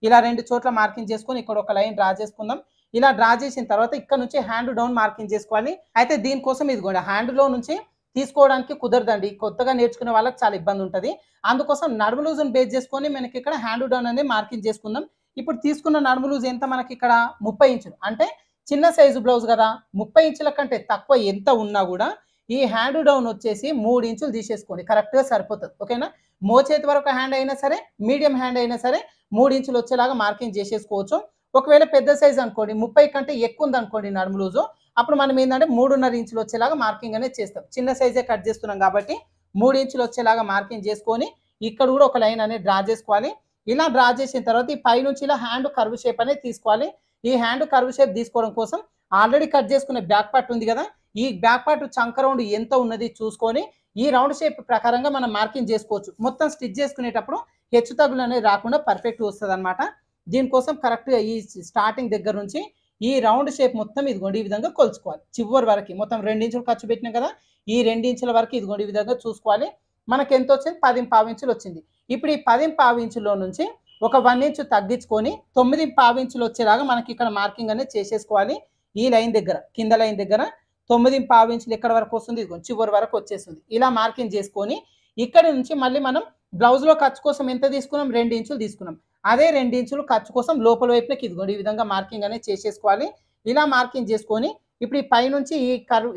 ఇలా 2 చోట్ల మార్కింగ్ చేసుకొని ఇక్కడ ఒక లైన్ డ్రా చేసుకుందాం. ఇలా డ్రా చేసిన తర్వాత ఇక్కడ నుంచి హ్యాండ్ డౌన్ మార్కింగ్ చేసుకోవాలి. అయితే దీనికోసం ఇదిగోండి హ్యాండ్లో నుంచి తీసుకోవడానికి కుదరదండి. కొత్తగా నేర్చుకునే వాళ్ళకి చాలా ఇబ్బంది ఉంటుంది. అందుకోసం నడుము లూజును బేస్ చేసుకొని మనకి ఇక్కడ హ్యాండ్ డౌన్ అనేది మార్కింగ్ చేసుకుందాం. ఇప్పుడు తీసుకున్న నడుము లూజ్ ఎంత మనకి ఇక్కడ 30 ఇంచులు. అంటే చిన్న సైజు బ్లౌజ్ కదా, 30 ఇంచుల కంటే తక్కువ ఎంత ఉన్నా కూడా ఈ హ్యాండ్ డౌన్ వచ్చేసి 3 ఇంచులు తీసేసుకోండి. కరెక్ట్గా సరిపోతుంది. ఓకేనా? మోచేతి వరకు హ్యాండ్ అయినా సరే, మీడియం హ్యాండ్ అయినా సరే 3 ఇంచులు వచ్చేలాగా మార్కింగ్ చేసేసుకోవచ్చు. ఒకవేళ పెద్ద సైజ్ అనుకోండి, 30 కంటే ఎక్కువ ఉంది అనుకోండి నడుము లూజు, అప్పుడు మనం ఏంటంటే 3.5 ఇంచులు వచ్చేలాగా మార్కింగ్ అనేది చేస్తాం. చిన్న సైజే కట్ చేస్తున్నాం కాబట్టి 3 ఇంచులు వచ్చేలాగా మార్కింగ్ చేసుకొని ఇక్కడ కూడా ఒక లైన్ అనేది డ్రా చేసుకోవాలి. ఇలా డ్రా చేసిన తర్వాత ఈ పై నుంచి ఇలా హ్యాండ్ కర్వ్ షేప్ అనేది తీసుకోవాలి. ఈ హ్యాండ్ కర్వ్ షేప్ తీసుకోవడం కోసం ఆల్రెడీ కట్ చేసుకునే బ్యాక్ పార్ట్ ఉంది కదా, ఈ బ్యాక్ పార్ట్ చంక రౌండ్ ఎంత ఉన్నది చూసుకొని ఈ రౌండ్ షేప్ ప్రకారంగా మనం మార్కింగ్ చేసుకోవచ్చు. మొత్తం స్టిచ్ చేసుకునేటప్పుడు హెచ్చు తగ్గులు అనేది రాకుండా పర్ఫెక్ట్ వస్తుంది అనమాట. దీనికోసం కరెక్ట్గా ఈ స్టార్టింగ్ దగ్గర నుంచి ఈ రౌండ్ షేప్ మొత్తం ఇదిగోండి ఈ విధంగా కొలుచుకోవాలి. చివరి వరకు మొత్తం 2 ఇంచులు ఖర్చు పెట్టినాం కదా, ఈ 2 ఇంచుల వరకు ఇదిగోండి ఈ విధంగా చూసుకోవాలి. మనకి ఎంత వచ్చింది? 10.5 ఇంచులు వచ్చింది. ఇప్పుడు ఈ 10.5 ఇంచుల్లో నుంచి ఒక 1 ఇంచు తగ్గించుకొని 9.5 ఇంచులు వచ్చేలాగా మనకి ఇక్కడ మార్కింగ్ అనేది చేసేసుకోవాలి. ఈ లైన్ దగ్గర, కింద లైన్ దగ్గర 9.5 ఇంచులు ఎక్కడ వరకు వస్తుంది? ఇదిగోండి చివరి వరకు వచ్చేస్తుంది. ఇలా మార్కింగ్ చేసుకొని ఇక్కడ నుంచి మళ్ళీ మనం బ్లౌజ్లో ఖర్చు కోసం ఎంత తీసుకున్నాం? 2 ఇంచులు తీసుకున్నాం. అదే 2 ఇంచులు ఖర్చు కోసం లోపల వైపునకి ఇదిగోండి ఈ విధంగా మార్కింగ్ అనేది చేసేసుకోవాలి. ఇలా మార్కింగ్ చేసుకొని ఇప్పుడు ఈ పై నుంచి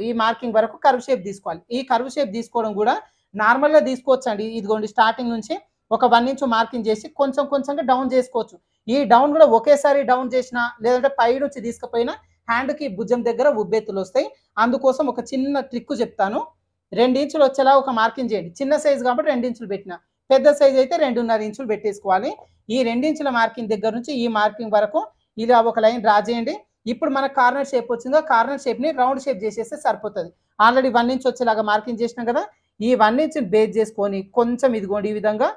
ఈ మార్కింగ్ వరకు కర్వ్ షేప్ తీసుకోవాలి. ఈ కర్వ్ షేప్ తీసుకోవడం కూడా నార్మల్గా తీసుకోవచ్చండి. ఇదిగోండి స్టార్టింగ్ నుంచి ఒక 1 ఇంచు మార్కింగ్ చేసి కొంచెం కొంచెంగా డౌన్ చేసుకోవచ్చు. ఈ డౌన్ కూడా ఒకేసారి డౌన్ చేసినా లేదంటే పై నుంచి తీసుకుపోయినా హ్యాండ్కి భుజం దగ్గర ఉబ్బెత్తులు వస్తాయి. అందుకోసం ఒక చిన్న ట్రిక్ చెప్తాను. 2 ఇంచులు వచ్చేలా ఒక మార్కింగ్ చేయండి. చిన్న సైజు కాబట్టి 2 ఇంచులు పెట్టిన, పెద్ద సైజ్ అయితే 2.5 ఇంచులు పెట్టేసుకోవాలి. ఈ 2 ఇంచుల మార్కింగ్ దగ్గర నుంచి ఈ మార్కింగ్ వరకు ఇలా ఒక లైన్ డ్రా చేయండి. ఇప్పుడు మన కార్నర్ షేప్ వచ్చిందో కార్నర్ షేప్ని రౌండ్ షేప్ చేసేస్తే సరిపోతుంది. ఆల్రెడీ 1 ఇంచ్ వచ్చేలాగా మార్కింగ్ చేసినాం కదా, ఈ 1 ఇంచ్ బేస్ చేసుకొని కొంచెం ఇదిగోండి ఈ విధంగా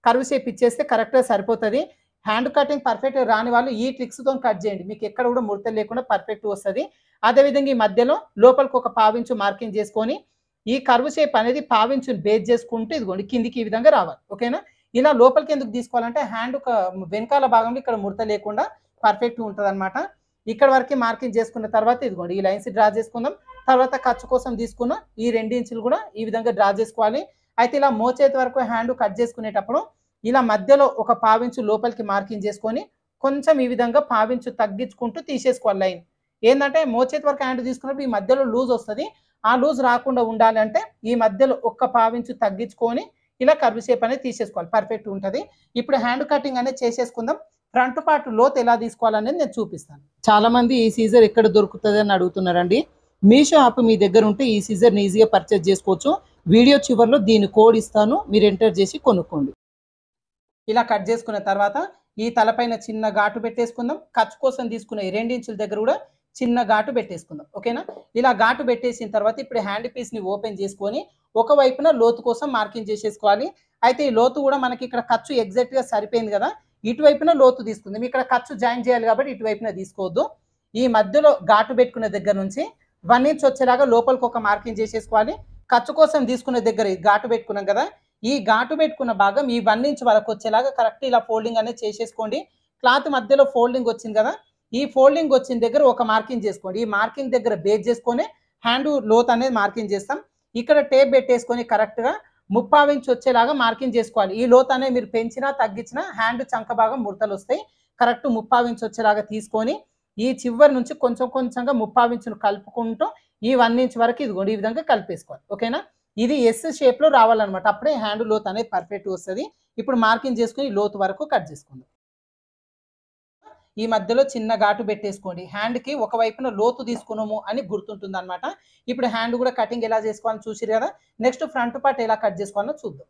కర్వ్ షేప్ ఇచ్చేస్తే కరెక్ట్గా సరిపోతుంది. హ్యాండ్ కటింగ్ పర్ఫెక్ట్ రాని వాళ్ళు ఈ ట్రిక్స్తో కట్ చేయండి. మీకు ఎక్కడ కూడా ముడతలు లేకుండా పర్ఫెక్ట్ వస్తుంది. అదేవిధంగా ఈ మధ్యలో లోపలికి ఒక 1/4 ఇంచు మార్కింగ్ చేసుకొని ఈ కర్వ్ షేప్ అనేది 1/4 ఇంచుని బేస్ చేసుకుంటూ ఇదిగోండి కిందికి ఈ విధంగా రావాలి. ఓకేనా? ఇలా లోపలికి ఎందుకు తీసుకోవాలంటే హ్యాండ్ వెనకాల భాగంలో ఇక్కడ ముడత లేకుండా పర్ఫెక్ట్ ఉంటుంది అనమాట. ఇక్కడ వరకు మార్కింగ్ చేసుకున్న తర్వాత ఇదిగోండి ఈ లైన్స్ డ్రా చేసుకుందాం. తర్వాత ఖర్చు కోసం తీసుకున్న ఈ 2 ఇంచులు కూడా ఈ విధంగా డ్రా చేసుకోవాలి. అయితే ఇలా మోచేతి వరకు హ్యాండ్ కట్ చేసుకునేటప్పుడు ఇలా మధ్యలో ఒక 1/4 ఇంచు లోపలికి మార్కింగ్ చేసుకొని కొంచెం ఈ విధంగా 1/4 ఇంచు తగ్గించుకుంటూ తీసేసుకోవాలి లైన్. ఏంటంటే మోచేతి వరకు హ్యాండ్ తీసుకున్నప్పుడు ఈ మధ్యలో లూజ్ వస్తుంది. ఆ లూజ్ రాకుండా ఉండాలి అంటే ఈ మధ్యలో ఒక 1/4 ఇంచు తగ్గించుకొని ఇలా కర్వ్ షేప్ అనేది తీసేసుకోవాలి. పర్ఫెక్ట్ ఉంటుంది. ఇప్పుడు హ్యాండ్ కటింగ్ అనేది చేసేసుకుందాం. ఫ్రంట్ పార్ట్ లోత్ ఎలా తీసుకోవాలనేది నేను చూపిస్తాను. చాలా మంది ఈ సీజర్ ఎక్కడ దొరుకుతుంది అని అడుగుతున్నారండి. మీషో యాప్ మీ దగ్గర ఉంటే ఈ సీజర్ని ఈజీగా పర్చేజ్ చేసుకోవచ్చు. వీడియో చివరిలో దీని కోడ్ ఇస్తాను, మీరు ఎంటర్ చేసి కొనుక్కోండి. ఇలా కట్ చేసుకున్న తర్వాత ఈ తలపైన చిన్న ఘాటు పెట్టేసుకుందాం. ఖర్చు కోసం తీసుకున్న ఈ 2 ఇంచుల దగ్గర కూడా చిన్న ఘాటు పెట్టేసుకుందాం. ఓకేనా? ఇలా ఘాటు పెట్టేసిన తర్వాత ఇప్పుడు హ్యాండ్ పీస్ని ఓపెన్ చేసుకొని ఒకవైపున లోతు కోసం మార్కింగ్ చేసేసుకోవాలి. అయితే ఈ లోతు కూడా మనకి ఇక్కడ ఖర్చు ఎగ్జాక్ట్‌గా సరిపోయింది కదా! ఇటువైపున లోతు తీసుకుందాం. ఇక్కడ ఖర్చు జాయిన్ చేయాలి కాబట్టి ఇటువైపున తీసుకోవద్దు. ఈ మధ్యలో ఘాటు పెట్టుకున్న దగ్గర నుంచి 1 ఇంచ్ వచ్చేలాగా లోపలికి ఒక మార్కింగ్ చేసేసుకోవాలి. ఖర్చు కోసం తీసుకున్న దగ్గర ఘాటు పెట్టుకున్నాం కదా! ఈ ఘాటు పెట్టుకున్న భాగం ఈ 1 ఇంచ్ వరకు వచ్చేలాగా కరెక్ట్ ఇలా ఫోల్డింగ్ అనేది చేసేసుకోండి. క్లాత్ మధ్యలో ఫోల్డింగ్ వచ్చింది కదా! ఈ ఫోల్డింగ్ వచ్చిన దగ్గర ఒక మార్కింగ్ చేసుకోండి. ఈ మార్కింగ్ దగ్గర బేస్ చేసుకొని హ్యాండ్ లోత్ అనేది మార్కింగ్ చేస్తాం. ఇక్కడ టేప్ పెట్టేసుకొని కరెక్ట్‌గా 3/4 ఇంచ్ వచ్చేలాగా మార్కింగ్ చేసుకోవాలి. ఈ లోత్ అనేది మీరు పెంచినా తగ్గించినా హ్యాండ్ చంక భాగం ముడతలు వస్తాయి. కరెక్ట్ 3/4 ఇంచ్ వచ్చేలాగా తీసుకొని ఈ చివరి నుంచి కొంచెం కొంచెంగా 3/4 ఇంచును కలుపుకుంటూ ఈ 1 ఇంచ్ వరకు ఇదిగోండి ఈ విధంగా కలిపేసుకోవాలి. ఓకేనా? ఇది ఎస్ షేప్‌లో రావాలన్నమాట. అప్పుడే హ్యాండ్ లోత్ అనేది పర్ఫెక్ట్‌గా వస్తది. ఇప్పుడు మార్కింగ్ చేసుకొని లోతు వరకు కట్ చేసుకుందాం. ఈ మధ్యలో చిన్న ఘాటు పెట్టేసుకోండి. హ్యాండ్‌కి ఒకవైపున లోతు తీసుకున్నాము అని గుర్తుంటుందన్నమాట. ఇప్పుడు హ్యాండ్ కూడా కటింగ్ ఎలా చేసుకోవాలో చూసిర్రు కదా! నెక్స్ట్ ఫ్రంట్ పార్ట్ ఎలా కట్ చేసుకోవాలో చూద్దాం.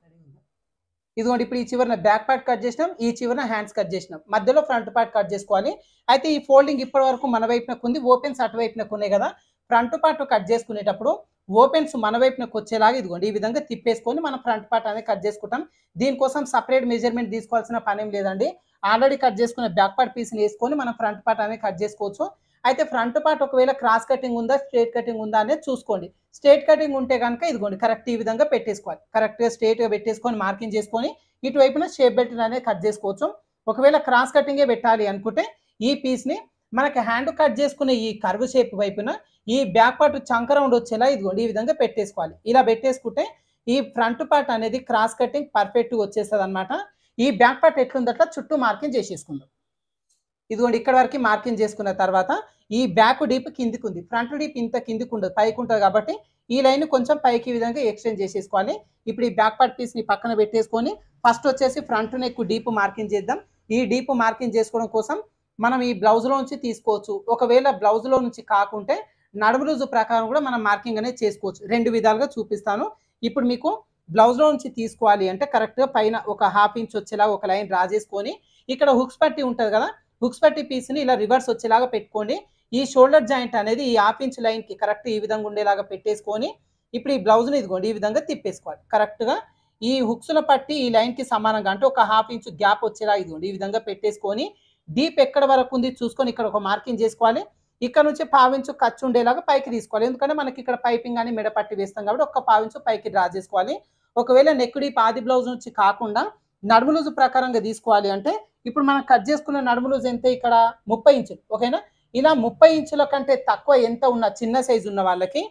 ఇదిగోండి ఇప్పుడు ఈ చివరన బ్యాక్ పార్ట్ కట్ చేసినాం. ఈ చివరన హ్యాండ్స్ కట్ చేసినాం. మధ్యలో ఫ్రంట్ పార్ట్ కట్ చేసుకోవాలి. అయితే ఈ ఫోల్డింగ్ ఇప్పటి వరకు మన వైపునకు ఉంది. ఓపెన్స్ అటువైపునకు ఉన్నాయి కదా! ఫ్రంట్ పార్ట్ కట్ చేసుకునేటప్పుడు ఓపెన్స్ మన వైపునకు వచ్చేలాగా ఇదిగోండి ఈ విధంగా తిప్పేసుకొని మనం ఫ్రంట్ పార్ట్ అనేది కట్ చేసుకుంటాం. దీనికోసం సెపరేట్ మెజర్‌మెంట్ తీసుకోవాల్సిన పనేం లేదండి. ఆల్రెడీ కట్ చేసుకున్న బ్యాక్ పార్ట్ పీస్‌ని వేసుకొని మనం ఫ్రంట్ పార్ట్ అనేది కట్ చేసుకోవచ్చు. అయితే ఫ్రంట్ పార్ట్ ఒకవేళ క్రాస్ కటింగ్ ఉందా, స్ట్రెయిట్ కటింగ్ ఉందా అనేది చూసుకోండి. స్ట్రెయిట్ కటింగ్ ఉంటే గనుక ఇదిగోండి కరెక్ట్ ఈ విధంగా పెట్టేసుకోవాలి. కరెక్ట్‌గా స్ట్రెయిట్‌గా పెట్టేసుకొని మార్కింగ్ చేసుకొని ఇటువైపున షేప్ బెల్ట్ అనేది కట్ చేసుకోవచ్చు. ఒకవేళ క్రాస్ కటింగే పెట్టాలి అనుకుంటే ఈ పీస్‌ని మనకి హ్యాండ్ కట్ చేసుకునే ఈ కర్వ్ షేప్ వైపున ఈ బ్యాక్ పార్ట్ చంక రౌండ్ వచ్చేలా ఇదిగోండి ఈ విధంగా పెట్టేసుకోవాలి. ఇలా పెట్టేసుకుంటే ఈ ఫ్రంట్ పార్ట్ అనేది క్రాస్ కటింగ్ పర్ఫెక్ట్‌గా వచ్చేస్తదన్నమాట. ఈ బ్యాక్ పార్ట్ ఎట్లుందట్లా చుట్టూ మార్కింగ్ చేసేసుకుందాం. ఇదిగోండి ఇక్కడ వరకు మార్కింగ్ చేసుకున్న తర్వాత ఈ బ్యాక్ డీప్ కిందికి ఉంది. ఫ్రంట్ డీప్ ఇంత కిందికి ఉండదు, పైకి ఉంటుంది కాబట్టి ఈ లైన్ కొంచెం పైకి ఈ విధంగా ఎక్స్టెండ్ చేసేసుకోవాలి. ఇప్పుడు ఈ బ్యాక్ పార్ట్ పీస్‌ని పక్కన పెట్టేసుకొని ఫస్ట్ వచ్చేసి ఫ్రంట్ నెక్ డీప్ మార్కింగ్ చేద్దాం. ఈ డీప్ మార్కింగ్ చేసుకోవడం కోసం మనం ఈ బ్లౌజ్‌లో నుంచి తీసుకోవచ్చు. ఒకవేళ బ్లౌజ్‌లో నుంచి కాకుంటే నడుము లూజు ప్రకారం కూడా మనం మార్కింగ్ అనేది చేసుకోవచ్చు. 2 విధాలుగా చూపిస్తాను. ఇప్పుడు మీకు బ్లౌజ్‌లో నుంచి తీసుకోవాలి అంటే కరెక్ట్‌గా పైన ఒక 1/2 ఇంచ్ వచ్చేలా ఒక లైన్ డ్రా చేసుకొని ఇక్కడ హుక్స్ పట్టీ ఉంటది కదా! హుక్స్ పట్టీ పీస్‌ని ఇలా రివర్స్ వచ్చేలాగా పెట్టుకోండి. ఈ షోల్డర్ జాయింట్ అనేది ఈ 1/2 ఇంచ్ లైన్‌కి కరెక్ట్ ఈ విధంగా ఉండేలాగా పెట్టేసుకొని ఇప్పుడు ఈ బ్లౌజ్‌ని ఇదిగోండి ఈ విధంగా తిప్పేసుకోవాలి. కరెక్ట్‌గా ఈ హుక్స్‌ల పట్టి ఈ లైన్‌కి సమానంగా అంటే ఒక 1/2 ఇంచ్ గ్యాప్ వచ్చేలా ఇదిగోండి ఈ విధంగా పెట్టేసుకొని డీప్ ఎక్కడ వరకు ఉంది చూసుకొని ఇక్కడ ఒక మార్కింగ్ చేసుకోవాలి. ఇక్కడ నుంచి 1/2 ఇంచ్ ఖర్చు ఉండేలాగా పైకి తీసుకోవాలి. ఎందుకంటే మనకి ఇక్కడ పైపింగ్ అని మెడ పట్టి వేస్తాం కాబట్టి ఒక 1/2 ఇంచ్ పైకి డ్రా చేసుకోవాలి. ఒకవేళ నెక్ డీప్ ఆది బ్లౌజ్ నుంచి కాకుండా నడుము లూజు ప్రకారంగా తీసుకోవాలి అంటే ఇప్పుడు మనం కట్ చేసుకున్న నడుము లూజ్ ఎంత ఇక్కడ 30 ఇంచులు. ఓకేనా? ఇలా 30 ఇంచుల కంటే తక్కువ ఎంత ఉన్న చిన్న సైజు ఉన్న వాళ్ళకి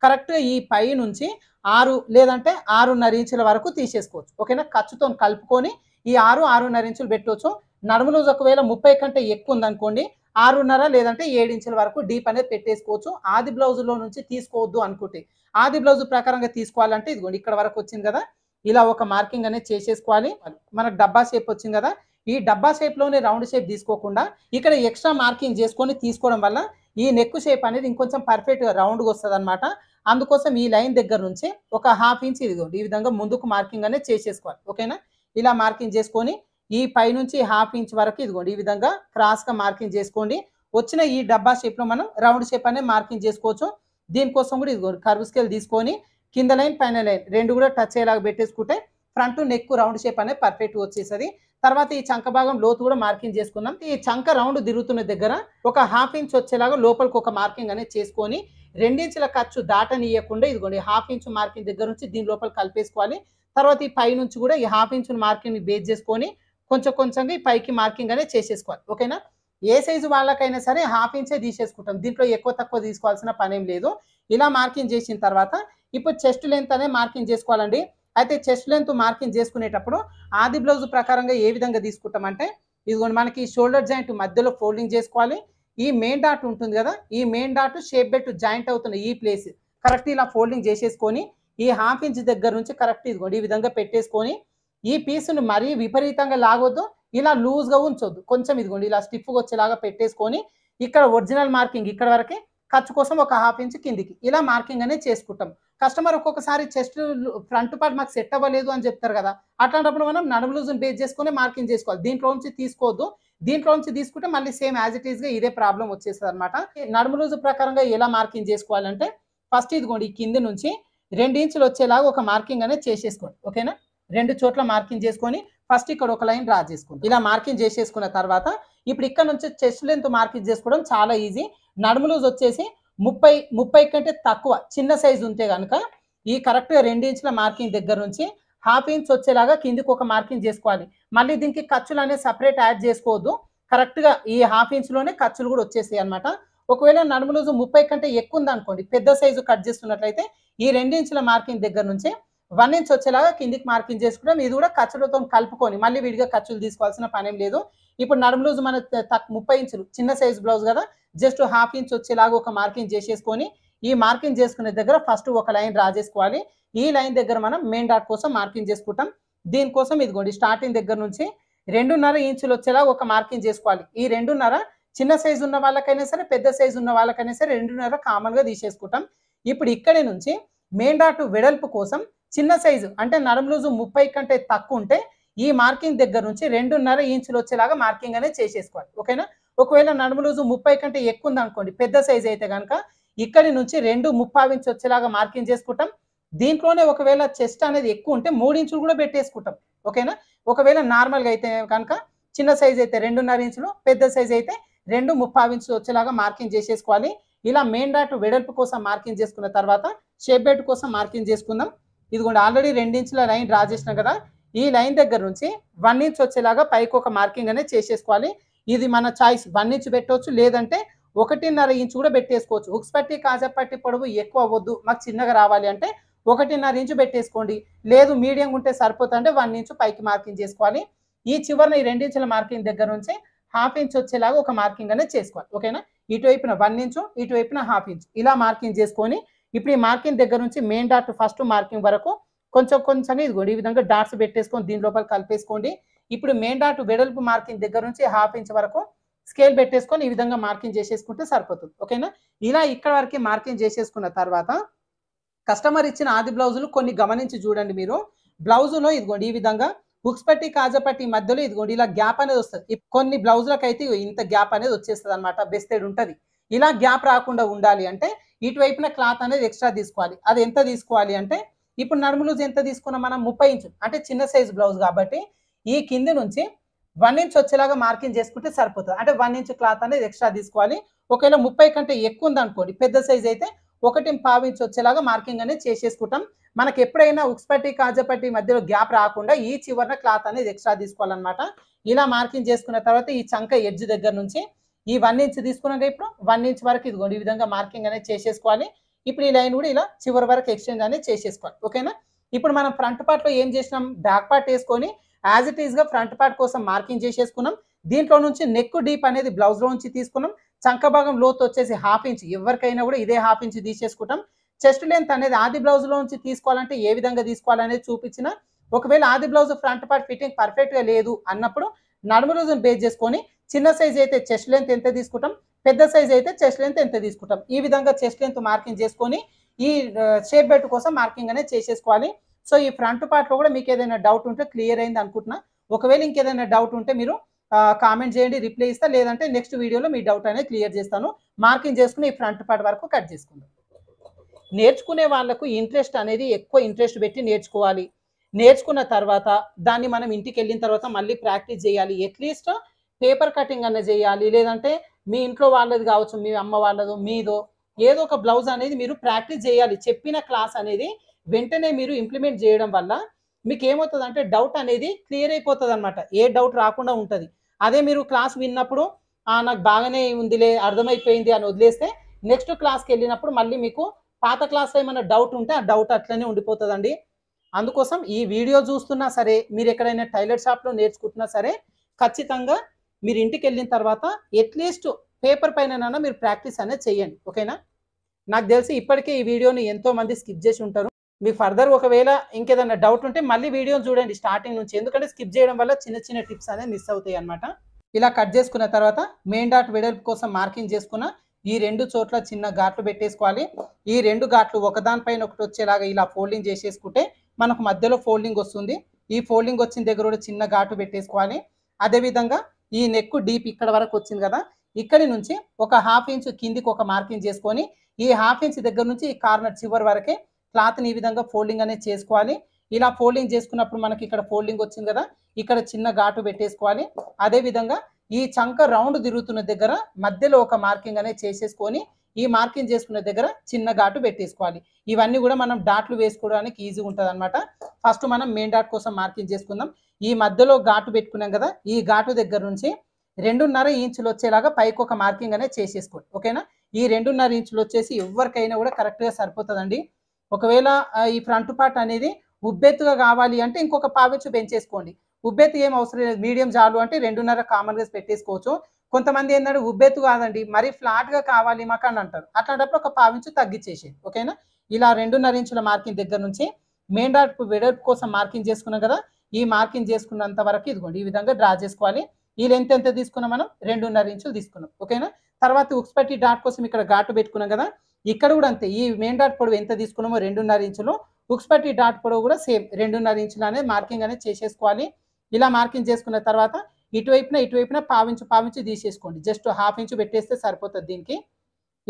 కరెక్ట్‌గా ఈ పై నుంచి 6 లేదంటే 6.5 ఇంచుల వరకు తీసేసుకోవచ్చు. ఓకేనా? ఖర్చుతో కలుపుకొని ఈ 6, 6.5 ఇంచులు పెట్టొచ్చు. నడుము లూజ్ ఒకవేళ 30 కంటే ఎక్కువ ఉందనుకోండి 6.5 లేదంటే 7 ఇంచుల వరకు డీప్ అనేది పెట్టేసుకోవచ్చు. ఆది బ్లౌజ్‌లో నుంచి తీసుకోవద్దు అనుకుంటే. ఆది బ్లౌజ్ ప్రకారంగా తీసుకోవాలంటే ఇదిగోండి ఇక్కడ వరకు వచ్చింది కదా! ఇలా ఒక మార్కింగ్ అనేది చేసేసుకోవాలి. మనకు డబ్బా షేప్ వచ్చింది కదా! ఈ డబ్బా షేప్‌లోనే రౌండ్ షేప్ తీసుకోకుండా ఇక్కడ ఎక్స్ట్రా మార్కింగ్ చేసుకొని తీసుకోవడం వల్ల ఈ నెక్ షేప్ అనేది ఇంకొంచెం పర్ఫెక్ట్‌గా రౌండ్‌గా వస్తదన్నమాట. అందుకోసం ఈ లైన్ దగ్గర నుంచి ఒక 1/2 ఇంచ్ ఇదిగోండి ఈ విధంగా ముందుకు మార్కింగ్ అనేది చేసేసుకోవాలి. ఓకేనా? ఇలా మార్కింగ్ చేసుకొని ఈ పై నుంచి 1/2 ఇంచ్ వరకు ఇదిగోండి ఈ విధంగా క్రాస్‌గా మార్కింగ్ చేసుకోండి. వచ్చిన ఈ డబ్బా షేప్‌లో మనం రౌండ్ షేప్ అనేది మార్కింగ్ చేసుకోవచ్చు. దీనికోసం కూడా ఇదిగోండి కర్వ్ స్కేల్ తీసుకొని కింద లైన్ పైన లైన్ 2 కూడా టచ్ అయ్యేలాగా పెట్టేసుకుంటే ఫ్రంట్ నెక్ రౌండ్ షేప్ అనేది పర్ఫెక్ట్‌గా వచ్చేస్తది. తర్వాత ఈ చంక భాగం లోతు కూడా మార్కింగ్ చేసుకుందాం. ఈ చంక రౌండ్ తిరుగుతున్న దగ్గర ఒక 1/2 ఇంచ్ వచ్చేలాగా లోపలికి ఒక మార్కింగ్ అనేది చేసుకొని 2 ఇంచుల ఖర్చు దాటనీయకుండా ఇదిగోండి 1/2 ఇంచ్ మార్కింగ్ దగ్గర నుంచి దీని లోపల కలిపేసుకోవాలి. తర్వాత ఈ పై నుంచి కూడా ఈ 1/2 ఇంచ్ మార్కింగ్‌ని బేస్ చేసుకొని కొంచెం కొంచెంగా ఈ పైకి మార్కింగ్ అనేది చేసేసుకోవాలి. ఓకేనా? ఏ సైజు వాళ్ళకైనా సరే 1/2 ఇంచే తీసేసుకుంటాం. దీంట్లో ఎక్కువ తక్కువ తీసుకోవాల్సిన పనేం లేదు. ఇలా మార్కింగ్ చేసిన తర్వాత ఇప్పుడు చెస్ట్ లెంత్ అనేది మార్కింగ్ చేసుకోవాలండి. అయితే చెస్ట్ లెంత్ మార్కింగ్ చేసుకునేటప్పుడు ఆది బ్లౌజ్ ప్రకారంగా ఏ విధంగా తీసుకుంటామంటే ఇదిగోండి మనకి షోల్డర్ జాయింట్ మధ్యలో ఫోల్డింగ్ చేసుకోవాలి. ఈ మెయిన్ డాట్ ఉంటుంది కదా! ఈ main dot shape belt joint అవుతున్న ఈ ప్లేస్ కరెక్ట్ ఇలా ఫోల్డింగ్ చేసేసుకొని ఈ 1/2 ఇంచ్ దగ్గర నుంచి కరెక్ట్ ఇదిగోండి ఈ విధంగా పెట్టేసుకొని ఈ పీస్‌ని మరీ విపరీతంగా లాగొద్దు. ఇలా లూజ్‌గా ఉంచొద్దు. కొంచెం ఇదిగోండి ఇలా స్టిఫ్‌గా వచ్చేలాగా పెట్టేసుకొని ఇక్కడ ఒరిజినల్ మార్కింగ్ ఇక్కడ వరకే ఖర్చు కోసం ఒక 1/2 ఇంచ్ కిందికి ఇలా మార్కింగ్ అనేది చేసుకుంటాం. కస్టమర్ ఒక్కొక్కసారి చెస్ట్ ఫ్రంట్ పార్ట్ మాకు సెట్ అవ్వలేదు అని చెప్తారు కదా! అట్లాంటప్పుడు మనం నడుము లూజ్‌ని బేస్ చేసుకొని మార్కింగ్ చేసుకోవాలి. దీంట్లో నుంచి తీసుకోవద్దు. దీంట్లో నుంచి తీసుకుంటే మళ్ళీ సేమ్ యాజ్ ఇట్ ఈస్‌గా ఇదే ప్రాబ్లమ్ వచ్చేస్తదన్నమాట. నడుము లూజ్ ప్రకారంగా ఎలా మార్కింగ్ చేసుకోవాలంటే ఫస్ట్ ఇదిగోండి ఈ కింద నుంచి 2 ఇంచులు వచ్చేలాగా ఒక మార్కింగ్ అనేది చేసేసుకోండి. ఓకేనా? 2 చోట్ల మార్కింగ్ చేసుకొని ఫస్ట్ ఇక్కడ ఒక లైన్ డ్రా చేసుకోండి. ఇలా మార్కింగ్ చేసేసుకున్న తర్వాత ఇప్పుడు ఇక్కడ నుంచి చెస్ట్ లెంత్ మార్కింగ్ చేసుకోవడం చాలా ఈజీ. నడుము లూజ్ వచ్చేసి 30 కంటే తక్కువ చిన్న సైజు ఉంటే గనుక ఈ కరెక్ట్‌గా 2 ఇంచుల మార్కింగ్ దగ్గర నుంచి హాఫ్ ఇంచ్ వచ్చేలాగా కిందికి ఒక మార్కింగ్ చేసుకోవాలి. మళ్ళీ దీనికి ఖర్చులు అనేది సెపరేట్ యాడ్ చేసుకోవద్దు. కరెక్ట్‌గా ఈ హాఫ్ ఇంచ్‌లోనే ఖర్చులు కూడా వచ్చేస్తాయి అన్నమాట. ఒకవేళ నడుము లూజ్ 30 కంటే ఎక్కువ ఉందనుకోండి, పెద్ద సైజు కట్ చేస్తున్నట్లయితే ఈ 2 ఇంచుల మార్కింగ్ దగ్గర నుంచి 1 ఇంచ్ వచ్చేలాగా కిందికి మార్కింగ్ చేసుకుంటాం. ఇది కూడా ఖర్చులతో కలుపుకొని మళ్ళీ విడిగా ఖర్చులు తీసుకోవాల్సిన పనేం లేదు. ఇప్పుడు నడుము లూజ్ మన 30 ఇంచులు చిన్న సైజు బ్లౌజ్ కదా, జస్ట్ హాఫ్ ఇంచ్ వచ్చేలాగా ఒక మార్కింగ్ చేసేసుకొని ఈ మార్కింగ్ చేసుకునే దగ్గర ఫస్ట్ ఒక లైన్ డ్రా చేసుకోవాలి. ఈ లైన్ దగ్గర మనం మెయిన్ డాట్ కోసం మార్కింగ్ చేసుకుంటాం. దీనికోసం ఇదిగోండి స్టార్టింగ్ దగ్గర నుంచి 2.5 ఇంచులు వచ్చేలా ఒక మార్కింగ్ చేసుకోవాలి. ఈ 2.5 చిన్న సైజు ఉన్న వాళ్ళకైనా సరే, పెద్ద సైజు ఉన్న వాళ్ళకైనా సరే 2.5 కామన్‌గా తీసేసుకుంటాం. ఇప్పుడు ఇక్కడి నుంచి మెయిన్ డాట్ వెడల్పు కోసం చిన్న సైజు అంటే నడుము లూజు 30 కంటే తక్కువ ఉంటే ఈ మార్కింగ్ దగ్గర నుంచి 2.5 ఇంచులు వచ్చేలాగా మార్కింగ్ అనేది చేసేసుకోవాలి. ఓకేనా? ఒకవేళ నడుము లూజు 30 కంటే ఎక్కువ ఉందనుకోండి, పెద్ద సైజు అయితే గనుక ఇక్కడి నుంచి 2.25 ఇంచ్ వచ్చేలాగా మార్కింగ్ చేసుకుంటాం. దీంట్లోనే ఒకవేళ చెస్ట్ అనేది ఎక్కువ ఉంటే 3 ఇంచులు కూడా పెట్టేసుకుంటాం. ఓకేనా? ఒకవేళ నార్మల్‌గా అయితే కనుక చిన్న సైజ్ అయితే 2.5 ఇంచులు, పెద్ద సైజ్ అయితే 2.25 ఇంచులు వచ్చేలాగా మార్కింగ్ చేసేసుకోవాలి. ఇలా మెయిన్ డాట్ వెడల్పు కోసం మార్కింగ్ చేసుకున్న తర్వాత షేప్ బెల్ట్ కోసం మార్కింగ్ చేసుకుందాం. ఇదిగోండి ఆల్రెడీ 2 ఇంచుల లైన్ డ్రా చేసినాం కదా, ఈ లైన్ దగ్గర నుంచి 1 ఇంచ్ వచ్చేలాగా పైకి ఒక మార్కింగ్ అనేది చేసేసుకోవాలి. ఇది మన చాయిస్, 1 ఇంచ్ పెట్టవచ్చు, లేదంటే 1.5 ఇంచ్ కూడా పెట్టేసుకోవచ్చు. హుక్స్ పట్టి కాజా పట్టి పొడవు ఎక్కువ అవ్వద్దు, మాకు చిన్నగా రావాలి అంటే 1.5 ఇంచు పెట్టేసుకోండి. లేదు మీడియం ఉంటే సరిపోతుందంటే 1 ఇంచు పైకి మార్కింగ్ చేసుకోవాలి. ఈ చివరన ఈ 2 ఇంచుల మార్కింగ్ దగ్గర నుంచి హాఫ్ ఇంచ్ వచ్చేలాగా ఒక మార్కింగ్ అనేది చేసుకోవాలి. ఓకేనా? ఇటువైపున 1 ఇంచు, ఇటువైపున హాఫ్ ఇంచ్ ఇలా మార్కింగ్ చేసుకొని ఇప్పుడు ఈ మార్కింగ్ దగ్గర నుంచి మెయిన్ డాట్ ఫస్ట్ మార్కింగ్ వరకు కొంచెం కొంచెం ఇదిగోండి ఈ విధంగా డాట్స్ పెట్టేసుకొని దీని లోపల కలిపేసుకోండి. ఇప్పుడు మెయిన్ డాట్ వెడల్పు మార్కింగ్ దగ్గర నుంచి హాఫ్ ఇంచ్ వరకు స్కేల్ పెట్టేసుకొని ఈ విధంగా మార్కింగ్ చేసేసుకుంటే సరిపోతుంది. ఓకేనా? ఇలా ఇక్కడ వరకు మార్కింగ్ చేసేసుకున్న తర్వాత కస్టమర్ ఇచ్చిన ఆది బ్లౌజులు కొన్ని గమనించి చూడండి మీరు. బ్లౌజులో ఇదిగోండి ఈ విధంగా హుక్స్ పట్టి కాజా పట్టి మధ్యలో ఇదిగోండి ఇలా గ్యాప్ అనేది వస్తుంది. కొన్ని బ్లౌజులకైతే ఇంత గ్యాప్ అనేది వచ్చేస్తుంది అనమాట, బెస్టెడ్ ఉంటుంది. ఇలా గ్యాప్ రాకుండా ఉండాలి అంటే ఇటువైపున క్లాత్ అనేది ఎక్స్ట్రా తీసుకోవాలి. అది ఎంత తీసుకోవాలి అంటే ఇప్పుడు నడుము లూజ్ ఎంత తీసుకున్నాం మనం, 30 ఇంచు అంటే చిన్న సైజ్ బ్లౌజ్ కాబట్టి ఈ కింది నుంచి 1 ఇంచ్ వచ్చేలాగా మార్కింగ్ చేసుకుంటే సరిపోతుంది. అంటే 1 ఇంచ్ క్లాత్ అనేది ఎక్స్ట్రా తీసుకోవాలి. ఒకవేళ 30 కంటే ఎక్కువ ఉందనుకోండి, పెద్ద సైజ్ అయితే 1.5 ఇంచ్ వచ్చేలాగా మార్కింగ్ అనేది చేసేసుకుంటాం. మనకి ఎప్పుడైనా హుక్స్ పట్టి కాజా పట్టి మధ్యలో గ్యాప్ రాకుండా ఈ చివరన క్లాత్ అనేది ఎక్స్ట్రా తీసుకోవాలన్నమాట. ఇలా మార్కింగ్ చేసుకున్న తర్వాత ఈ చంక ఎడ్జ్ దగ్గర నుంచి ఈ 1 ఇంచ్ తీసుకున్నాక ఇప్పుడు 1 ఇంచ్ వరకు ఇదిగోండి ఈ విధంగా మార్కింగ్ అనేది చేసేసుకోవాలి. ఇప్పుడు ఈ లైన్ కూడా ఇలా చివరి వరకు ఎక్స్టెండ్ అనేది చేసేసుకోవాలి. ఓకేనా? ఇప్పుడు మనం ఫ్రంట్ పార్ట్లో ఏం చేసినాం, బ్యాక్ పార్ట్ వేసుకొని యాజ్ ఇట్ ఈస్గా ఫ్రంట్ పార్ట్ కోసం మార్కింగ్ చేసేసుకున్నాం. దీంట్లో నుంచి నెక్ డీప్ అనేది బ్లౌజ్లో నుంచి తీసుకున్నాం. చంక భాగం లోతు వచ్చేసి హాఫ్ ఇంచ్, ఎవరికైనా కూడా ఇదే హాఫ్ ఇంచ్ తీసేసుకుంటాం. చెస్ట్ లెంత్ అనేది ఆది బ్లౌజ్లో నుంచి తీసుకోవాలంటే ఏ విధంగా తీసుకోవాలనేది చూపించిన. ఒకవేళ ఆది బ్లౌజ్ ఫ్రంట్ పార్ట్ ఫిట్టింగ్ పర్ఫెక్ట్గా లేదు అన్నప్పుడు నడుము లూజును బేస్ చేసుకొని చిన్న సైజ్ అయితే చెస్ట్ లెంత్ ఎంత తీసుకుంటాం, పెద్ద సైజ్ అయితే చెస్ట్ లెంత్ ఎంత తీసుకుంటాం, ఈ విధంగా చెస్ట్ లెంత్ మార్కింగ్ చేసుకొని ఈ షేప్ బెల్ట్ కోసం మార్కింగ్ అనేది చేసేసుకోవాలి. సో ఈ ఫ్రంట్ పార్ట్లో కూడా మీకు ఏదైనా డౌట్ ఉంటే క్లియర్ అయింది అనుకుంటున్నా. ఒకవేళ ఇంకేదైనా డౌట్ ఉంటే మీరు కామెంట్ చేయండి, రిప్లై ఇస్తా. లేదంటే నెక్స్ట్ వీడియోలో మీ డౌట్ అనేది క్లియర్ చేస్తాను. మార్కింగ్ చేసుకుని ఈ ఫ్రంట్ పార్ట్ వరకు కట్ చేసుకుందాం. నేర్చుకునే వాళ్ళకు ఇంట్రెస్ట్ అనేది ఎక్కువ ఇంట్రెస్ట్ పెట్టి నేర్చుకోవాలి. నేర్చుకున్న తర్వాత దాన్ని మనం ఇంటికి వెళ్ళిన తర్వాత మళ్ళీ ప్రాక్టీస్ చేయాలి. అట్లీస్ట్ పేపర్ కటింగ్ అన్న చేయాలి, లేదంటే మీ ఇంట్లో వాళ్ళది కావచ్చు, మీ అమ్మ వాళ్ళదో మీదో ఏదో ఒక బ్లౌజ్ అనేది మీరు ప్రాక్టీస్ చేయాలి. చెప్పిన క్లాస్ అనేది వెంటనే మీరు ఇంప్లిమెంట్ చేయడం వల్ల మీకు ఏమవుతుందంటే డౌట్ అనేది క్లియర్ అయిపోతుంది అనమాట. ఏ డౌట్ రాకుండా ఉంటుంది. అదే మీరు క్లాస్ విన్నప్పుడు నాకు బాగానే ఉందిలే అర్థమైపోయింది అని వదిలేస్తే నెక్స్ట్ క్లాస్కి వెళ్ళినప్పుడు మళ్ళీ మీకు పాత క్లాస్లో ఏమైనా డౌట్ ఉంటే ఆ డౌట్ అట్లనే ఉండిపోతుందండి. అందుకోసం ఈ వీడియో చూస్తున్నా సరే, మీరు ఎక్కడైనా టైలర్ షాప్లో నేర్చుకుంటున్నా సరే, ఖచ్చితంగా మీరు ఇంటికి వెళ్ళిన తర్వాత అట్లీస్ట్ పేపర్ పైన మీరు ప్రాక్టీస్ అనేది చేయండి. ఓకేనా? నాకు తెలిసి ఇప్పటికే ఈ వీడియోని ఎంతోమంది స్కిప్ చేసి ఉంటారు. మీ ఫర్దర్ ఒకవేళ ఇంకేదైనా డౌట్ ఉంటే మళ్ళీ వీడియోని చూడండి స్టార్టింగ్ నుంచి, ఎందుకంటే స్కిప్ చేయడం వల్ల చిన్న చిన్న టిప్స్ అనేది మిస్ అవుతాయి అనమాట. ఇలా కట్ చేసుకున్న తర్వాత మెయిన్ డాట్ వెడల్పు కోసం మార్కింగ్ చేసుకున్న ఈ 2 చోట్ల చిన్న ఘాట్లు పెట్టేసుకోవాలి. ఈ 2 ఘాట్లు ఒకదానిపైన ఒకటి వచ్చేలాగా ఇలా ఫోల్డింగ్ చేసేసుకుంటే మనకు మధ్యలో ఫోల్డింగ్ వస్తుంది. ఈ ఫోల్డింగ్ వచ్చిన దగ్గర కూడా చిన్న ఘాటు పెట్టేసుకోవాలి. అదేవిధంగా ఈ నెక్ డీప్ ఇక్కడ వరకు వచ్చింది కదా, ఇక్కడి నుంచి ఒక హాఫ్ ఇంచ్ కిందికి ఒక మార్కింగ్ చేసుకొని ఈ హాఫ్ ఇంచ్ దగ్గర నుంచి ఈ కార్నర్ చివరి వరకే క్లాత్ని ఈ విధంగా ఫోల్డింగ్ అనేది చేసుకోవాలి. ఇలా ఫోల్డింగ్ చేసుకున్నప్పుడు మనకి ఇక్కడ ఫోల్డింగ్ వచ్చింది కదా, ఇక్కడ చిన్న ఘాటు పెట్టేసుకోవాలి. అదేవిధంగా ఈ చంక రౌండ్ తిరుగుతున్న దగ్గర మధ్యలో ఒక మార్కింగ్ అనేది చేసేసుకొని ఈ మార్కింగ్ చేసుకున్న దగ్గర చిన్న ఘాటు పెట్టేసుకోవాలి. ఇవన్నీ కూడా మనం డాట్లు వేసుకోవడానికి ఈజీగా ఉంటుంది అనమాట. ఫస్ట్ మనం మెయిన్ డాట్ కోసం మార్కింగ్ చేసుకుందాం. ఈ మధ్యలో ఘాటు పెట్టుకున్నాం కదా, ఈ ఘాటు దగ్గర నుంచి 2.5 ఇంచులు వచ్చేలాగా పైకి ఒక మార్కింగ్ అనేది చేసేసుకోండి. ఓకేనా? ఈ 2.5 ఇంచులు వచ్చేసి ఎవరికైనా కూడా కరెక్ట్గా సరిపోతుందండి. ఒకవేళ ఈ ఫ్రంట్ పార్ట్ అనేది ఉబ్బెత్తుగా కావాలి అంటే ఇంకొక పావించు పెంచేసుకోండి. ఉబ్బెత్తు ఏం అవసరం లేదు, మీడియం చాలు అంటే 2.5 కామన్గా పెట్టేసుకోవచ్చు. కొంతమంది ఏంటంటే ఉబ్బెత్తు కాదండి మరీ ఫ్లాట్గా కావాలి మాకు అని అంటారు. అట్లాంటప్పుడు ఒక పావించు తగ్గించేసేయండి. ఓకేనా? ఇలా 2.5 ఇంచుల మార్కింగ్ దగ్గర నుంచి మెయిన్ డాట్ వెడల్పు కోసం మార్కింగ్ చేసుకున్నాం కదా, ఈ మార్కింగ్ చేసుకున్నంత వరకు ఇదిగోండి ఈ విధంగా డ్రా చేసుకోవాలి. ఈ లెంత్ ఎంత తీసుకున్నాం మనం? 2.5 ఇంచులు తీసుకున్నాం. ఓకేనా? తర్వాత ఉక్స్ పట్టి డాట్ కోసం ఇక్కడ ఘాటు పెట్టుకున్నాం కదా, ఇక్కడ కూడా అంతే. ఈ మెయిన్ డాట్ పొడవు ఎంత తీసుకున్నామో 2.5 ఇంచులు, ఉక్స్ పట్టి డాట్ పొడవు కూడా సేమ్ 2.5 ఇంచులు అనేది మార్కింగ్ అనేది చేసేసుకోవాలి. ఇలా మార్కింగ్ చేసుకున్న తర్వాత ఇటువైపున పావించు తీసేసుకోండి. జస్ట్ హాఫ్ ఇంచు పెట్టేస్తే సరిపోతుంది దీనికి.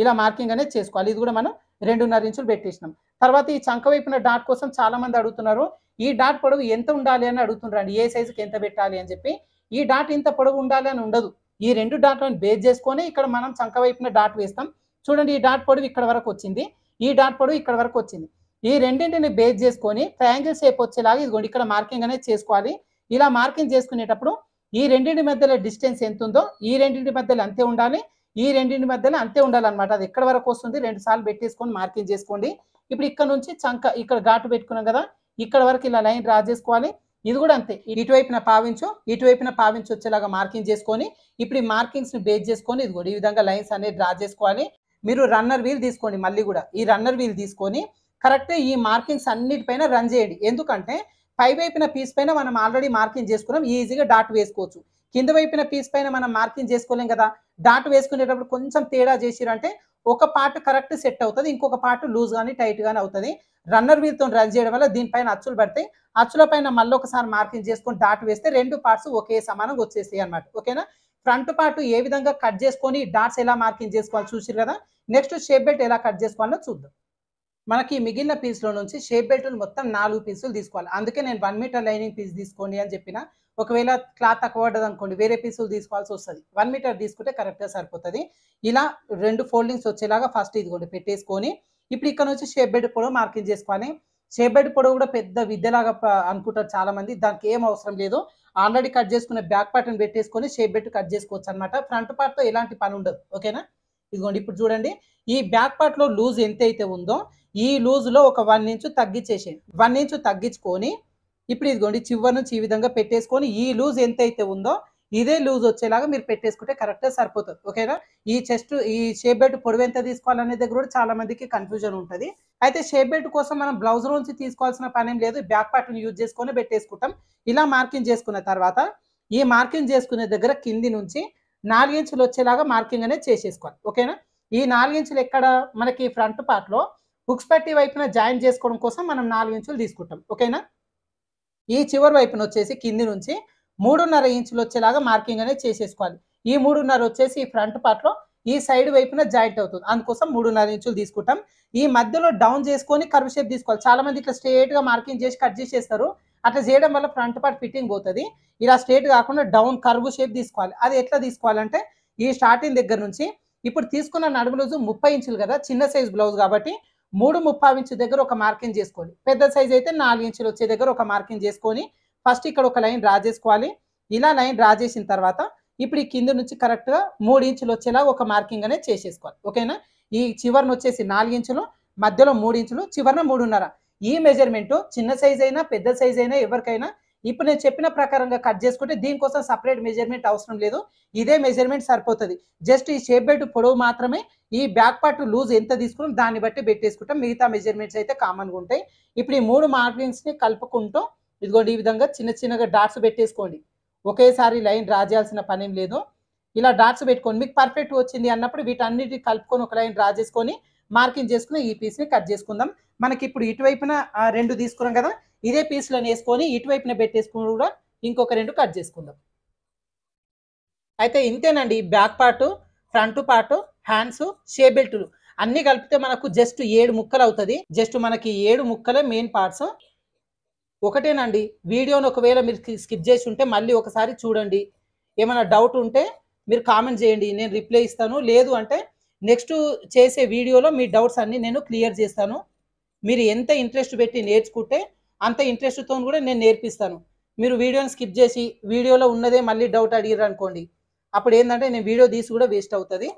ఇలా మార్కింగ్ అనేది చేసుకోవాలి. ఇది కూడా మనం 2.5 ఇంచులు పెట్టేసినాం. తర్వాత ఈ చంక వైపున డాట్ కోసం చాలా మంది అడుగుతున్నారు, ఈ డాట్ పొడవు ఎంత ఉండాలి అని అడుగుతున్నారు, ఏ సైజుకి ఎంత పెట్టాలి అని చెప్పి. ఈ డాట్ ఇంత పొడవు ఉండాలి అని ఉండదు. ఈ 2 డాట్లను బేస్ చేసుకొని ఇక్కడ మనం చంక వైపున డాట్ వేస్తాం. చూడండి, ఈ డాట్ పొడవు ఇక్కడ వరకు వచ్చింది, ఈ డాట్ పొడవు ఇక్కడ వరకు వచ్చింది. ఈ రెండింటిని బేస్ చేసుకొని ట్రయాంగిల్ షేప్ వచ్చేలాగా ఇదిగోండి ఇక్కడ మార్కింగ్ అనేది చేసుకోవాలి. ఇలా మార్కింగ్ చేసుకునేటప్పుడు ఈ రెండింటి మధ్యలో డిస్టెన్స్ ఎంత ఉందో ఈ రెండింటి మధ్యలో అంతే ఉండాలి, ఈ రెండింటి మధ్యలో అంతే ఉండాలన్నమాట. అది ఎక్కడ వరకు వస్తుంది 2 సార్లు పెట్టేసుకొని మార్కింగ్ చేసుకోండి. ఇప్పుడు ఇక్కడ నుంచి చంక ఇక్కడ ఘాటు పెట్టుకున్నాం కదా, ఇక్కడ వరకు ఇలా లైన్ డ్రా చేసుకోవాలి. ఇది కూడా అంతే, ఇటువైపున పావించు వచ్చేలాగా మార్కింగ్ చేసుకొని ఇప్పుడు ఈ మార్కింగ్స్ని బేస్ చేసుకొని ఇదిగోండి ఈ విధంగా లైన్స్ అనేది డ్రా చేసుకోవాలి. మీరు రన్నర్ వీల్ తీసుకోండి. మళ్ళీ కూడా ఈ రన్నర్ వీల్ తీసుకొని కరెక్ట్ ఈ మార్కింగ్స్ అన్నిటిపైన రన్ చేయండి. ఎందుకంటే పై వైపున పీస్ పైన మనం ఆల్రెడీ మార్కింగ్ చేసుకున్నాం, ఈజీగా డాట్ వేసుకోవచ్చు. కింద వైపున పీస్ పైన మనం మార్కింగ్ చేసుకోలేం కదా, డాట్ వేసుకునేటప్పుడు కొంచెం తేడా చేసిరంటే ఒక పార్ట్ కరెక్ట్ సెట్ అవుతుంది, ఇంకొక పార్ట్ లూజ్ కానీ టైట్ కానీ అవుతుంది. రన్నర్ వీల్తో రన్ చేయడం వల్ల దీనిపైన అచ్చులు పడతాయి. అచ్చుల పైన మళ్ళీ ఒకసారి మార్కింగ్ చేసుకొని డాట్ వేస్తే 2 పార్ట్స్ ఒకే సమానంగా వచ్చేస్తాయి అనమాట. ఓకేనా? ఫ్రంట్ పార్ట్ ఏ విధంగా కట్ చేసుకొని డాట్స్ ఎలా మార్కింగ్ చేసుకోవాలి చూసిరు కదా. నెక్స్ట్ షేప్ బెల్ట్ ఎలా కట్ చేసుకోవాలో చూద్దాం. మనకి మిగిలిన పీస్లో నుంచి షేప్ బెల్ట్లు మొత్తం 4 పీసులు తీసుకోవాలి. అందుకే నేను 1 మీటర్ లైనింగ్ పీస్ తీసుకోండి అని చెప్పిన. ఒకవేళ క్లాత్ తక్కువ పడ్డది అనుకోండి వేరే పీసులు తీసుకోవాల్సి వస్తుంది. 1 మీటర్ తీసుకుంటే కరెక్ట్గా సరిపోతుంది. ఇలా 2 ఫోల్డింగ్స్ వచ్చేలాగా ఫస్ట్ ఇదిగోండి పెట్టేసుకొని ఇప్పుడు ఇక్కడ నుంచి షేప్ బెల్ట్ పొడవు మార్కింగ్ చేసుకోవాలి. షేప్ బెల్ట్ పొడవు కూడా పెద్ద విద్యలాగా అనుకుంటారు చాలా మంది, దానికి ఏం అవసరం లేదు. ఆల్రెడీ కట్ చేసుకున్న బ్యాక్ పార్ట్ని పెట్టేసుకొని షేప్ బెల్ట్ కట్ చేసుకోవచ్చు అనమాట. ఫ్రంట్ పార్ట్తో ఎలాంటి పని ఉండదు. ఓకేనా? ఇదిగోండి ఇప్పుడు చూడండి, ఈ బ్యాక్ పార్ట్లో లూజ్ ఎంత అయితే ఉందో ఈ లూజ్లో ఒక 1 ఇంచు తగ్గించేసేయండి. 1 ఇంచు తగ్గించుకొని ఇప్పుడు ఇదిగోండి చివరి నుంచి ఈ విధంగా పెట్టేసుకొని ఈ లూజ్ ఎంత అయితే ఉందో ఇదే లూజ్ వచ్చేలాగా మీరు పెట్టేసుకుంటే కరెక్ట్గా సరిపోతుంది. ఓకేనా? ఈ షేప్ బెల్ట్ పొడవు ఎంత తీసుకోవాలనే దగ్గర కూడా చాలా మందికి కన్ఫ్యూజన్ ఉంటుంది. అయితే షేప్ బెల్ట్ కోసం మనం బ్లౌజ్ నుంచి తీసుకోవాల్సిన పని ఏం లేదు, బ్యాక్ పార్ట్ని యూజ్ చేసుకొని పెట్టేసుకుంటాం. ఇలా మార్కింగ్ చేసుకున్న తర్వాత ఈ మార్కింగ్ చేసుకునే దగ్గర కింది నుంచి 4 ఇంచులు వచ్చేలాగా మార్కింగ్ అనేది చేసేసుకోవాలి. ఓకేనా? ఈ 4 ఇంచులు ఎక్కడ మనకి ఫ్రంట్ పార్ట్లో హుక్స్ పట్టి వైపున జాయిన్ చేసుకోవడం కోసం మనం 4 ఇంచులు తీసుకుంటాం. ఓకేనా? ఈ చివరి వైపున వచ్చేసి కింది నుంచి 3.5 ఇంచులు వచ్చేలాగా మార్కింగ్ అనేది చేసేసుకోవాలి. ఈ 3.5 వచ్చేసి ఈ ఫ్రంట్ పార్ట్లో ఈ సైడ్ వైపున జాయింట్ అవుతుంది, అందుకోసం 3.5 ఇంచులు తీసుకుంటాం. ఈ మధ్యలో డౌన్ చేసుకొని కర్వ్ షేప్ తీసుకోవాలి. చాలా మంది ఇట్లా స్ట్రేట్గా మార్కింగ్ చేసి కట్ చేసేస్తారు, అట్లా చేయడం వల్ల ఫ్రంట్ పార్ట్ ఫిట్టింగ్ పోతుంది. ఇలా స్ట్రేట్ కాకుండా డౌన్ కర్వ్ షేప్ తీసుకోవాలి. అది ఎట్లా తీసుకోవాలంటే ఈ స్టార్టింగ్ దగ్గర నుంచి ఇప్పుడు తీసుకున్న నడుము లూజు 30 ఇంచులు కదా, చిన్న సైజ్ బ్లౌజ్ కాబట్టి 3.5 ఇంచు దగ్గర ఒక మార్కింగ్ చేసుకోండి. పెద్ద సైజ్ అయితే 4 ఇంచులు వచ్చే దగ్గర ఒక మార్కింగ్ చేసుకొని ఫస్ట్ ఇక్కడ ఒక లైన్ డ్రా చేసుకోవాలి. ఇలా లైన్ డ్రా చేసిన తర్వాత ఇప్పుడు ఈ కింద నుంచి కరెక్ట్గా 3 ఇంచులు వచ్చేలా ఒక మార్కింగ్ అనేది చేసేసుకోవాలి. ఓకేనా? ఈ చివరిని వచ్చేసి 4 ఇంచులు, మధ్యలో 3 ఇంచులు, చివరిన 3.5. ఈ మెజర్మెంట్ చిన్న సైజ్ అయినా పెద్ద సైజ్ అయినా ఎవరికైనా ఇప్పుడు నేను చెప్పిన ప్రకారంగా కట్ చేసుకుంటే దీనికోసం సపరేట్ మెజర్మెంట్ అవసరం లేదు, ఇదే మెజర్మెంట్ సరిపోతుంది. జస్ట్ ఈ షేప్ బెల్ట్ పొడవు మాత్రమే ఈ బ్యాక్ పార్ట్ లూజ్ ఎంత తీసుకుని దాన్ని బట్టి పెట్టేసుకుంటాం, మిగతా మెజర్మెంట్స్ అయితే కామన్గా ఉంటాయి. ఇప్పుడు ఈ 3 మార్కింగ్స్ని కలుపుకుంటూ ఇదిగోండి ఈ విధంగా చిన్నగా డాట్స్ పెట్టేసుకోండి. ఒకేసారి లైన్ డ్రా చేయాల్సిన పనేం లేదు. ఇలా డాట్స్ పెట్టుకోండి. మీకు పర్ఫెక్ట్ వచ్చింది అన్నప్పుడు వీటన్నిటిని కలుపుకొని ఒక లైన్ డ్రా చేసుకొని మార్కింగ్ చేసుకుని ఈ పీస్ని కట్ చేసుకుందాం. మనకి ఇప్పుడు ఇటువైపున 2 తీసుకున్నాం కదా, ఇదే పీస్లో వేసుకొని ఇటువైపున పెట్టేసుకుని కూడా ఇంకొక 2 కట్ చేసుకుందాం. అయితే ఇంతేనండి, back part, front part, hands, shape బెల్టులు అన్ని కలిపితే మనకు జస్ట్ 7 ముక్కలు అవుతది. జస్ట్ మనకి 7 ముక్కలే మెయిన్ పార్ట్స్. ఒకటేనండి. వీడియోని ఒకవేళ మీరు స్కిప్ చేసి ఉంటే మళ్ళీ ఒకసారి చూడండి. ఏమైనా డౌట్ ఉంటే మీరు కామెంట్ చేయండి. నేను రిప్లై ఇస్తాను. లేదు అంటే నెక్స్ట్ చేసే వీడియోలో మీ డౌట్స్ అన్నీ నేను క్లియర్ చేస్తాను. మీరు ఎంత ఇంట్రెస్ట్ పెట్టి నేర్చుకుంటే అంత ఇంట్రెస్ట్‌తోని కూడా నేను నేర్పిస్తాను. మీరు వీడియోని స్కిప్ చేసి వీడియోలో ఉన్నదే మళ్ళీ డౌట్ అడిగిర్రనుకోండి. అప్పుడేందంటే నేను వీడియో తీసి కూడా వేస్ట్ అవుతది.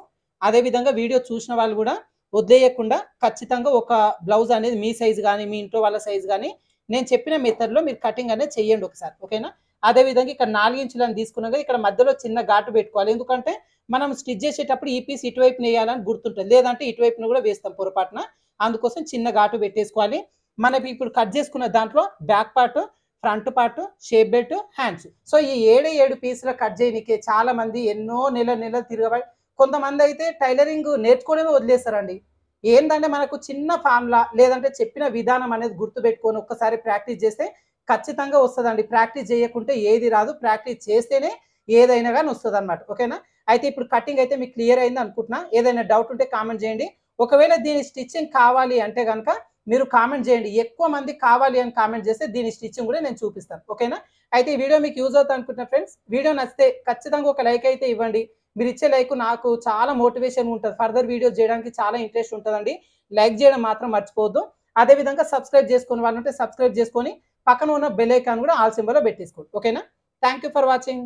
అదే విధంగా వీడియో చూసిన వాళ్ళు కూడా వదిలేయకుండా ఖచ్చితంగా ఒక బ్లౌజ్ అనేది మీ సైజ్ గాని, మీ ఇంట్లో వాళ్ళ సైజ్ గాని నేను చెప్పిన మెథడ్‌లో మీరు కటింగ్ అనేది చేయండి ఒకసారి. ఓకేనా? అదే విధంగా ఇక్కడ 4 ఇంచులని తీసుకున్నాక ఇక్కడ మధ్యలో చిన్న ఘాటు పెట్టుకోవాలి. ఎందుకంటే మనం స్టిచ్ చేసేటప్పుడు ఈ పీస్ ఇటువైపున ఎయాలని గుర్తుంటది. లేదంటే ఇటువైపున కూడా వేస్తాం పొరపాటున. అందుకోసం చిన్న ఘాటు పెట్టేసుకోవాలి. మనకి ఇప్పుడు కట్ చేసుకున్న దాంట్లో back part, front part, shape belt, hands. So ఈ 7 పీసులు కట్ చేయనీకే చాలా మంది ఎన్నో నెలలు తిరగబడి కొంతమందయితే టైలరింగ్ నేర్చుకోవడమే వదిలేస్తారండి. ఏందంటే మనకు చిన్న ఫార్ములా లేదంటే చెప్పిన విధానం అనేది గుర్తుపెట్టుకొని ఒక్కసారి ప్రాక్టీస్ చేస్తే ఖచ్చితంగా వస్తదండి. ప్రాక్టీస్ చేయకుంటే ఏది రాదు. ప్రాక్టీస్ చేస్తేనే ఏదైనా గాని వస్తదన్నమాట. ఓకేనా? అయితే ఇప్పుడు కటింగ్ అయితే మీకు క్లియర్ అయింది అనుకుంటున్నా. ఏదైనా డౌట్ ఉంటే కామెంట్ చేయండి. ఒకవేళ దీని స్టిచ్చింగ్ కావాలి అంటే గనక మీరు కామెంట్ చేయండి. ఎక్కువ మంది కావాలి అని కామెంట్ చేస్తే దీని స్టిచ్చింగ్ కూడా నేను చూపిస్తాను. ఓకేనా? అయితే ఈ వీడియో మీకు యూజ్ అవుతుంది అనుకుంటున్నా ఫ్రెండ్స్. వీడియో నచ్చితే ఖచ్చితంగా ఒక లైక్ అయితే ఇవ్వండి. మీరిచ్చే లైక్ నాకు చాలా మోటివేషన్ ఉంటది. ఫర్దర్ వీడియోస్ చేయడానికి చాలా ఇంట్రెస్ట్ ఉంటదండి. లైక్ చేయడం మాత్రం మర్చిపోవద్దు. అదే విధంగా సబ్స్క్రైబ్ చేసుకునే వాళ్ళుంటే సబ్స్క్రైబ్ చేసుకొని పక్కన ఉన్న బెల్ ఐకాన్ కూడా ఆల్ సింబల్‌లో పెట్టేసుకోండి. ఓకేనా? Thank you for watching.